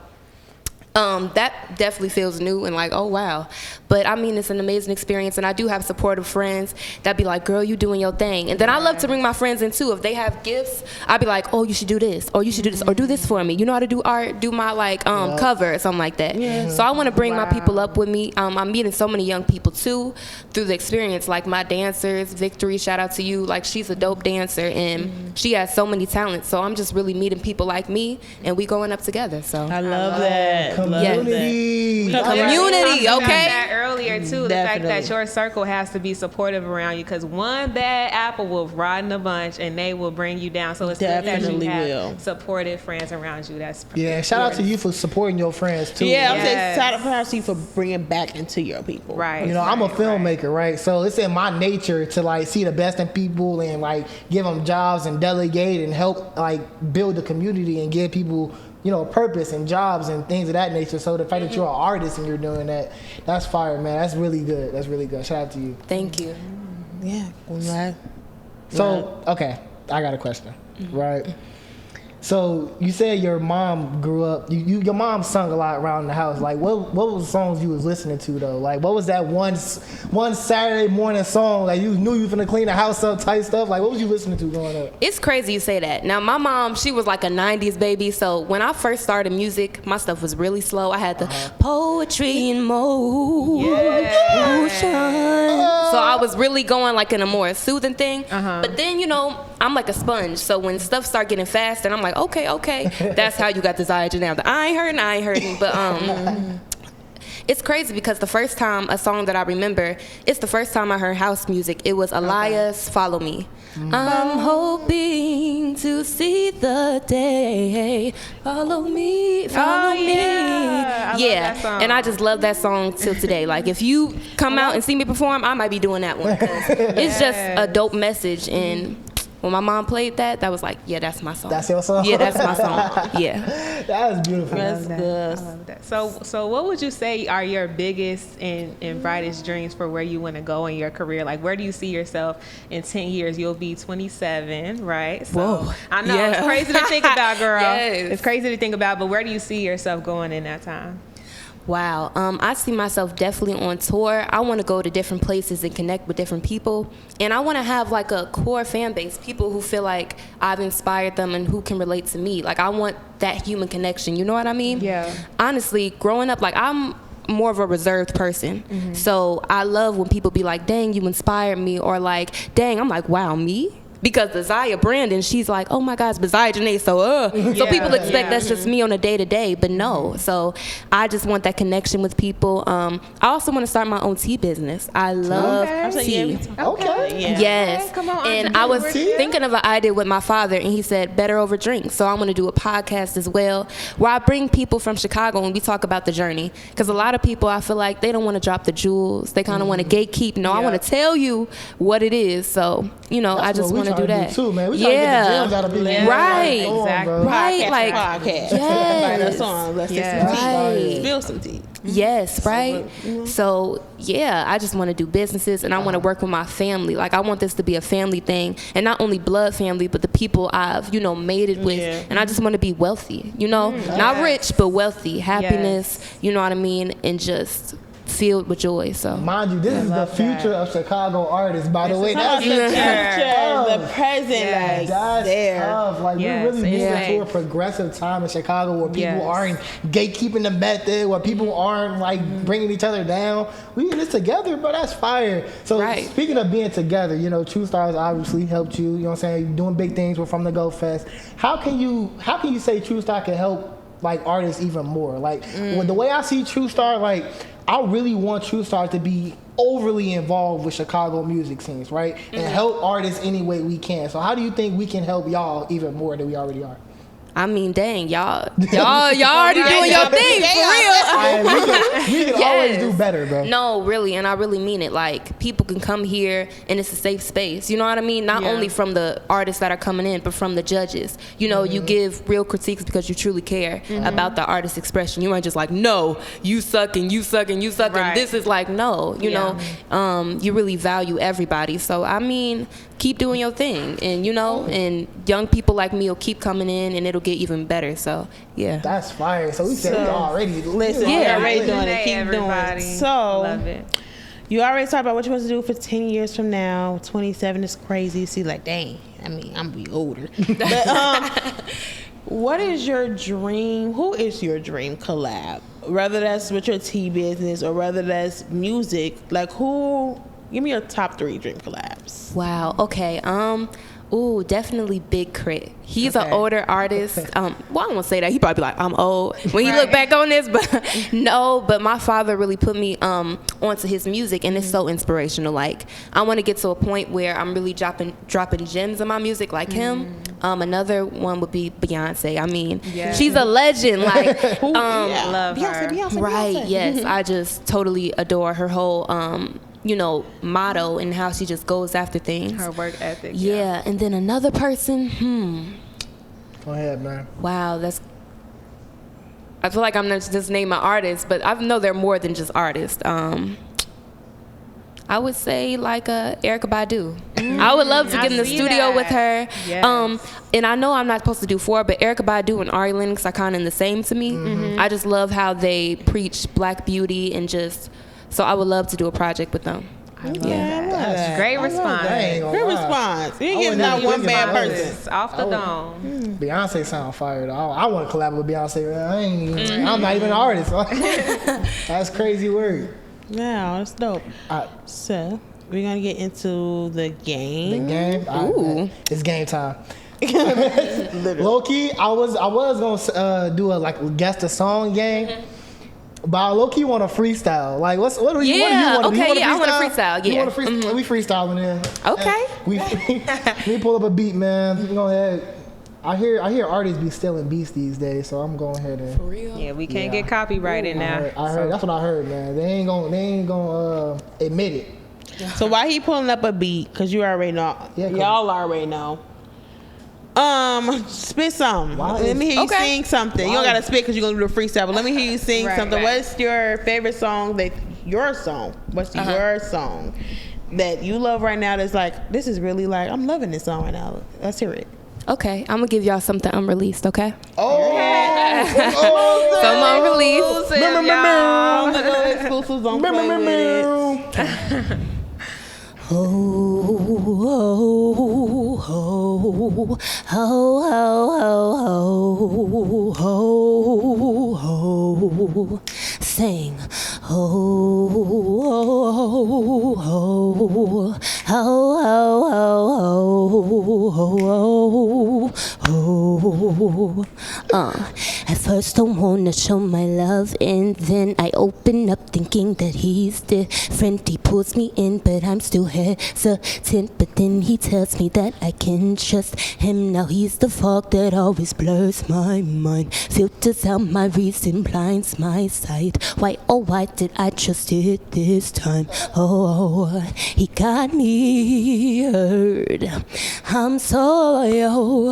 that definitely feels new and like, oh wow. But I mean, it's an amazing experience, and I do have supportive friends that be like, girl, you doing your thing. And then I love to bring my friends in too. If they have gifts, I'd be like, oh, you should do this, or you should do this, or do this for me. You know how to do art, do my like cover or something like that. So I want to bring my people up with me. I'm meeting so many young people too through the experience, like my dancers, Victory, shout out to you. Like, she's a dope dancer and she has so many talents. So I'm just really meeting people like me, and we going up together. So I love that. Community. Community, okay? Earlier too, the fact that your circle has to be supportive around you, because one bad apple will rot in a bunch and they will bring you down. So it's good that you have supportive friends around you. That's shout out to you for supporting your friends too. I'm saying shout out to you for bringing back into your people. Right. You know, I'm a filmmaker, right? So it's in my nature to like see the best in people and like give them jobs and delegate and help like build the community and give people, you know, purpose and jobs and things of that nature. So the fact that you're an artist and you're doing that, that's fire, man. That's really good. That's really good. Shout out to you. Thank you. Yeah. So, okay, I got a question, right? So you said your mom grew up. Your mom sung a lot around the house. Like, what was the songs you was listening to though? Like, what was that one Saturday morning song that you knew you was finna clean the house up type stuff? Like, what was you listening to growing up? It's crazy you say that. Now, my mom, she was like a 90s baby. So when I first started music, my stuff was really slow. I had the poetry in motion. So I was really going like in a more soothing thing. But then, you know, I'm like a sponge. So when stuff start getting fast, and I'm like, okay, that's how you got the Zaya Janaya. I ain't hurting. But it's crazy because the first time a song that I remember, it's the first time I heard house music. It was Elias, Follow Me. I'm hoping to see the day. Follow me, follow me. Yeah, and I just love that song till today. Like, if you come out and see me perform, I might be doing that one. It's just a dope message. And when my mom played that was like, yeah, that's my song. That's your song? Yeah, that's my song. Yeah. That was beautiful. That's good. I love that. So what would you say are your biggest and brightest dreams for where you want to go in your career? Like, where do you see yourself in 10 years? You'll be 27, right? So Whoa. I know it's crazy to think about, girl. Yes. It's crazy to think about, but where do you see yourself going in that time? Wow. I see myself definitely on tour. I want to go to different places and connect with different people. And I want to have like a core fan base, people who feel like I've inspired them and who can relate to me. Like, I want that human connection. You know what I mean? Yeah. Honestly, growing up, like, I'm more of a reserved person. So I love when people be like, dang, you inspired me. Or like, dang, I'm like, wow, me? Because the Zaya Brandon, she's like, oh my gosh, but Zaya Janaya, so people expect that's just me on a day-to-day, but no. So I just want that connection with people. I also want to start my own tea business. I love tea. Yes. Come on, and I was thinking of an idea with my father, and he said, better over drinks. So I want to do a podcast as well, where I bring people from Chicago and we talk about the journey. Because a lot of people, I feel like they don't want to drop the jewels. They kind of want to gatekeep. No, I want to tell you what it is. So, you know, I just want to do that too, man. We trying to get the gems out of people. Right. Exactly. Right. Like, podcast. Yes. Let's spill some tea. Yes, right? So, yeah, I just want to do businesses, and I want to work with my family. Like, I want this to be a family thing, and not only blood family, but the people I've, you know, made it with. And I just want to be wealthy, you know? Not rich, but wealthy. Happiness, you know what I mean? And just filled with joy. So mind you, this is the future of Chicago artists, by the way. That's the present, like that's there. tough. Like, we're really moving to a progressive time in Chicago where people aren't gatekeeping the method, where people aren't like bringing each other down. We in this together, but that's fire. So speaking of being together, you know, True Stars obviously helped you. You know what I'm saying? You're doing big things. We're from the Go Fest. How can you say True Star can help like artists even more? Like the way I see True Star, like, I really want True Star to be overly involved with Chicago music scenes, right? And help artists any way we can. So how do you think we can help y'all even more than we already are? I mean, dang, y'all already doing your thing for real. We can always do better, bro. No, really, and I really mean it. Like, people can come here and it's a safe space. You know what I mean? Not only from the artists that are coming in, but from the judges. You know, you give real critiques because you truly care about the artist expression. You aren't just like, no, you suck and you suck and you suck. Right. And this is like, no, you know, you really value everybody. So, I mean, keep doing your thing. And, you know, and young people like me will keep coming in and it'll get even better. So, yeah. That's fire. So we said we already listen. Yeah, already Hey, doing it. Keep everybody. doing it. So Love it. you already talked about what you want to do for 10 years from now. 27 is crazy. See, like, dang. I mean, I'm gonna be older. But what is your dream? Who is your dream collab? Whether that's with your tea business or whether that's music. Like, who? Give me your top 3 dream collabs. Wow. Okay. Ooh, definitely Big Crit. He's an older artist. Well, I don't want to say that. He probably be like, I'm old when he look back on this, but no. But my father really put me onto his music, and it's so inspirational. Like, I want to get to a point where I'm really dropping gems in my music like him. Another one would be Beyonce. I mean, she's a legend. Like, Love her. Beyonce. right? Yes, I just totally adore her whole you know, motto and how she just goes after things. Her work ethic. Yeah, and then another person, Go ahead, man. wow, I feel like I'm not just naming artists, but I know they're more than just artists. I would say like Erykah Badu. I would love to get in the studio with her. Yes. And I know I'm not supposed to do 4, but Erykah Badu and Ari Lennox are kind of the same to me. I just love how they preach Black beauty and just. So I would love to do a project with them. Yeah, Great response. Good response. You ain't getting not one bad person. Off the dome. Beyonce sound fire though. I want to collab with Beyonce. I'm not even an artist. That's crazy word. Yeah, that's dope. So we're gonna get into the game. The game. Ooh. It's game time. Low key, I was gonna do a guess the song game. But I low key want to freestyle. Like, what do you want to do? I want to freestyle. You Yeah. want to freestyle? We freestyling there. Okay. We pull up a beat, man. Go ahead. I hear artists be stealing beats these days, so I'm going ahead and. For real? Yeah, we can't get copyrighted now. I heard. That's what I heard, man. They ain't gonna admit it. So while he pulling up a beat, cause you already know, y'all already know. Spit something. Let me hear you sing something. You don't gotta spit because you're gonna do the freestyle, but let me hear you sing something. Right. What's your favorite song your song that you love right now that's like, this is really like, I'm loving this song right now. Let's hear it. Okay, I'm gonna give y'all something unreleased. Okay. Oh. Some unreleased. Exclusives on play with it. Sing. At first I wanna show my love, and then I open up thinking that he's different. He pulls me in, but I'm still hesitant. But then he tells me that I can trust him. Now he's the fog that always blurs my mind, filters out my reason, blinds my sight. Why, oh why did I trust it this time? Oh, he got me hurt. I'm so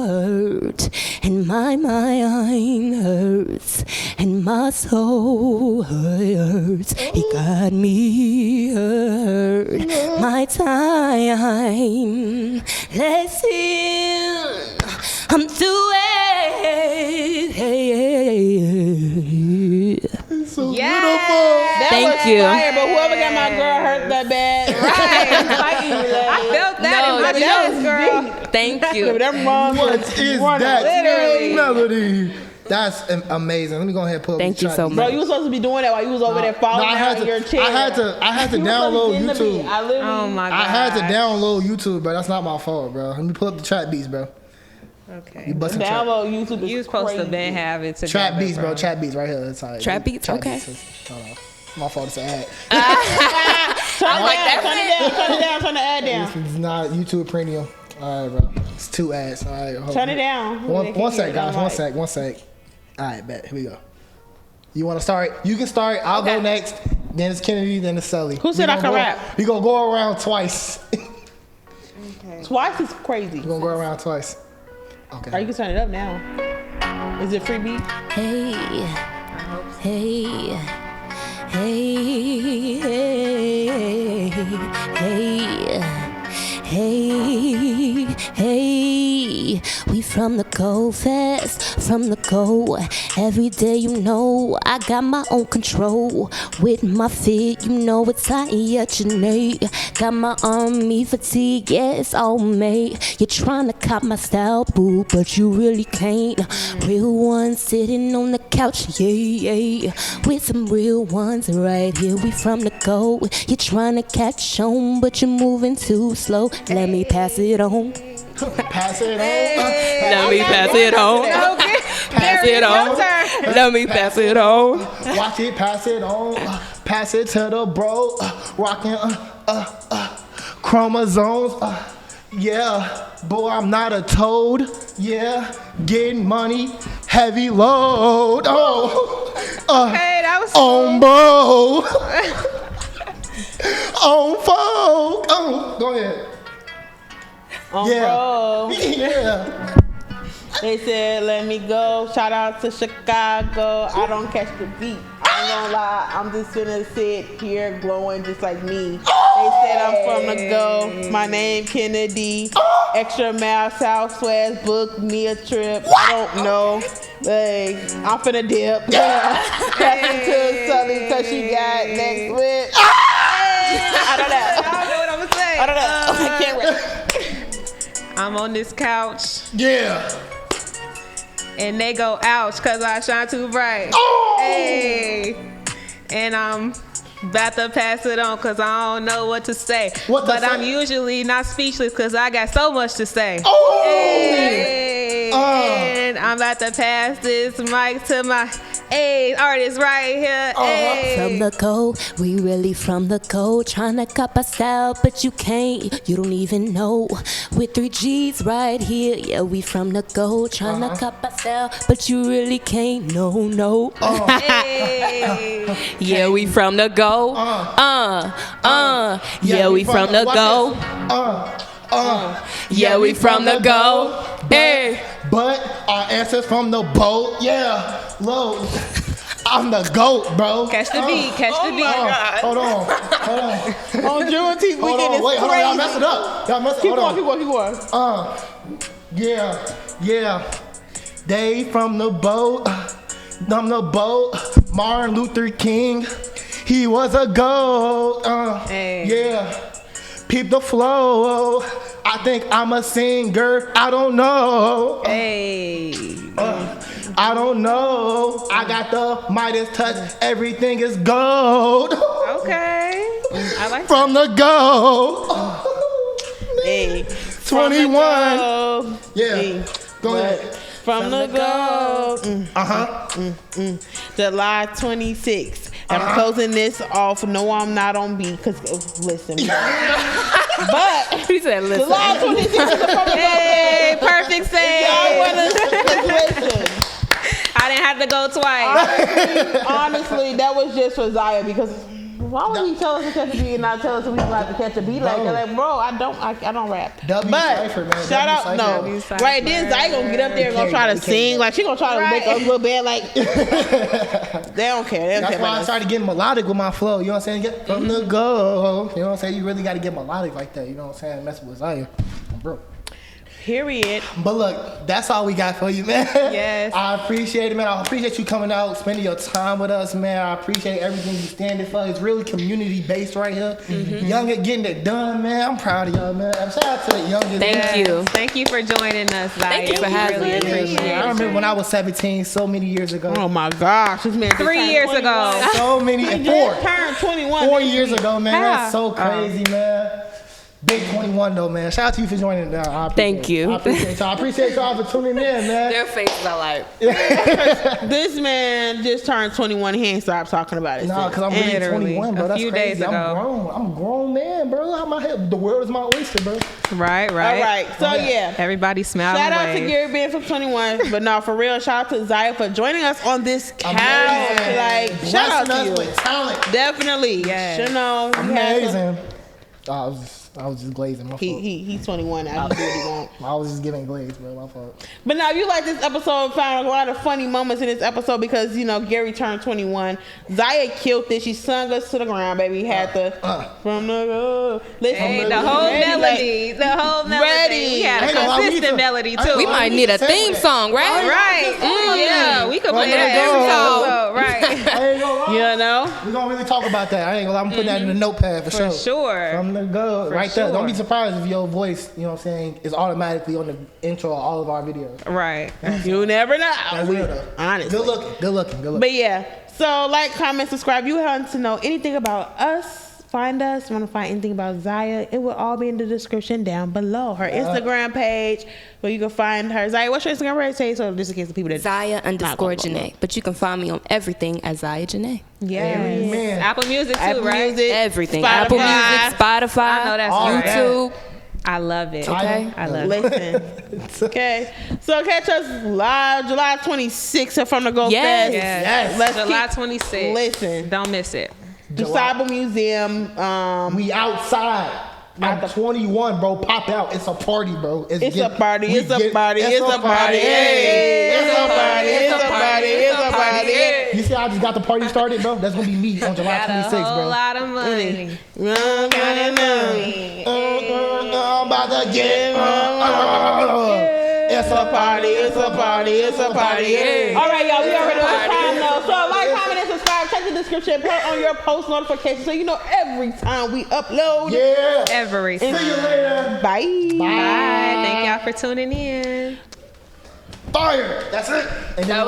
hurt, and my mind hurts, and my soul hurts. He got me hurt. My time, let's see. I'm through it. So Yes. beautiful. Thank you. Fire, but whoever got my girl hurt that bad. I felt that in my chest, girl. Thank you. What is that Literally. melody? That's amazing. Let me go ahead and pull up Thank the you track. so Bro, much. you were supposed to be doing that while you was over there falling out of your chair. I had to download YouTube. Oh my god. I had to download YouTube, bro. That's not my fault, bro. Let me pull up the trap beats, bro. Okay. You busting trap. Download YouTube. You was supposed to been have it together. Trap beats, bro. Trap beats right here. That's all right. Trap beats? Okay. Hold on. My fault. It's an ad. Turn it down. Turn the ad down. It's not YouTube Premium. All right, bro. It's 2 ads. All right, Turn it down. One sec, guys. One sec. All right, bet. Here we go. You want to start? You can start. I'll go next. Then it's Kennedy. Then it's Sully. Who said I can rap? We gonna go around twice. Okay. Twice is crazy. We gonna go around twice. Okay. Or you can turn it up now. Is it free beat? Hey, hey, hey, hey, hey, hey. We from the go, fast from the go. Every day, you know, I got my own control. With my fit, you know it's hot, yeah, Jenaya. Got my army fatigue, yeah, it's all made. You're trying to cop my style, boo, but you really can't. Real ones sitting on the couch, yeah. With some real ones right here, we from the go. You're trying to catch on, but you're moving too slow. Let me pass it on. Pass it on. Let me pass it on. Pass it on. Let me pass it on. Watch it, pass it on. Pass it to the bro. Rocking chromosomes. Yeah, boy, I'm not a toad. Yeah, getting money, heavy load. Hey, that was on bro. On folk. Go ahead. Bro. Yeah. They said, let me go. Shout out to Chicago. I don't catch the beat. I ain't gonna lie. I'm just gonna sit here glowing just like me. They said I'm from the go. My name Kennedy. Extra mile Southwest. Book me a trip. I don't know. Like, I'm finna dip. Pass it to Sully because she got next whip. I don't know. I don't know what I'm gonna say. I don't know. I can't rap. I'm on this couch. Yeah. And they go, ouch, because I shine too bright. Hey. And I'm about to pass it on because I don't know what to say. But I'm usually not speechless because I got so much to say. Hey. And I'm about to pass this mic to my artist right here. From the go, we really from the go. Tryna cop a style, but you can't. You don't even know. With 3 G's right here, yeah, we from the go. Tryna cop a style, but you really can't. No. Yeah, we from the go. Yeah, we from the go. Yeah, we from the go. Hey. But our answers from the boat, yeah, low. I'm the GOAT, bro. Catch the beat, catch the beat. Hold on. On Juneteenth weekend, it's hold on, y'all mess it up. Keep going. Yeah. They from the boat. I'm the boat. Martin Luther King, he was a GOAT. Yeah. Peep the flow. I think I'm a singer. I don't know. I don't know. I got the Midas touch. Everything is gold. Okay. I like from that. the go. 21. Yeah. Go ahead. From the go. July 26th. I'm closing this off. No, I'm not on beat. Because, listen. But he said, listen. July 26th is the perfect save. Listen. I didn't have to go twice. Honestly, that was just for Zaya because why would he tell us to catch a beat and not tell us that we have to catch a beat like that? Like, bro, I don't rap. But shout out, no. Right then, Zaya gonna get up there and gonna try to sing. Like, she gonna try to make us look bad. Like, they don't care. That's why I started getting melodic with my flow. You know what I'm saying? Get from the go. You know what I'm saying? You really got to get melodic like that. You know what I'm saying? Messing with Zaya, bro. Period. But look, that's all we got for you, man. Yes. I appreciate it, man. I appreciate you coming out, spending your time with us, man. I appreciate everything you standing for. It's really community based right here. Young at getting it done, man. I'm proud of y'all, man. Shout out to the youngest. Thank you for joining us, Zaya. Thank you for having me. I remember when I was 17, so many years ago. Oh my gosh, this man 3 years ago. So many. He just turned 21. 4 years ago, man. How? That's so crazy, man. Big 21 though, man. Shout out to you for joining. Thank you. I appreciate y'all for tuning in, man. Their faces are like. This man just turned 21. He ain't stopped talking about it. Nah, because I'm really Literally, 21, bro. a That's few crazy. days ago. I'm a grown man, bro. How my head? The world is my oyster, bro. Right. All right. So yeah. Everybody smile. Shout out to Gary Ben for 21, but no, for real, shout out to Zaya for joining us on this couch. Like, shout out to you. With talent. Definitely. Yes. You know, Amazing. I was just glazing. My fault. He's 21 now. He do what he want. I was just giving glaze, bro. My fault. But now, you like this episode, found a lot of funny moments in this episode because, you know, Gary turned 21. Zaya killed it. She sung us to the ground, baby. Had the from the listen, Hey, the whole melody. The whole melody. Ready. We had a consistent melody, too. We might need a theme song, right? Right. Yeah, we could play that every episode. Right. I ain't gonna lie. You know? We're gonna really talk about that. I ain't gonna lie. I'm putting that in the notepad for sure. For sure. From the go. Right there. sure. Don't be surprised if your voice, you know what I'm saying, is automatically on the intro of all of our videos. Right. You never know. That's real though. Honestly. Good looking. But yeah, so like, comment, subscribe. You want to know anything about us, find us. Want to find anything about Zaya, it will all be in the description down below. Her Instagram page, where you can find her. Zaya, what's your Instagram page? Say so just in case the people that Zaya_Jenay. But you can find me on everything as Zaya Jenay. Yes. Amen. Apple Music too, Apple right? Music, Everything. Spotify. Apple Music, Spotify, I know that's right. YouTube. I love it. Okay. I love it. Listen. Okay. So catch us live July 26th from the Go Yes. Fest. Yes. Let's July keep- 26th. Listen. Don't miss it. Cyber Museum. We outside. I'm 21, bro. Pop out. It's a party, bro. It's a party. It's a party. It's a party. Hey. It's a party. It's a party. It's a party. You see how I just got the party started, bro? That's gonna be me on July Got a 26th, whole bro. lot of money. I'm about to get It's a party, it's a party, it's a party. All right, y'all. We already on time now. So like, comment, and subscribe. Check the description. Put on your post notifications so you know every time we upload. Yeah. Every See you later. Bye. Bye. Thank y'all for tuning in. Fire. That's it. And then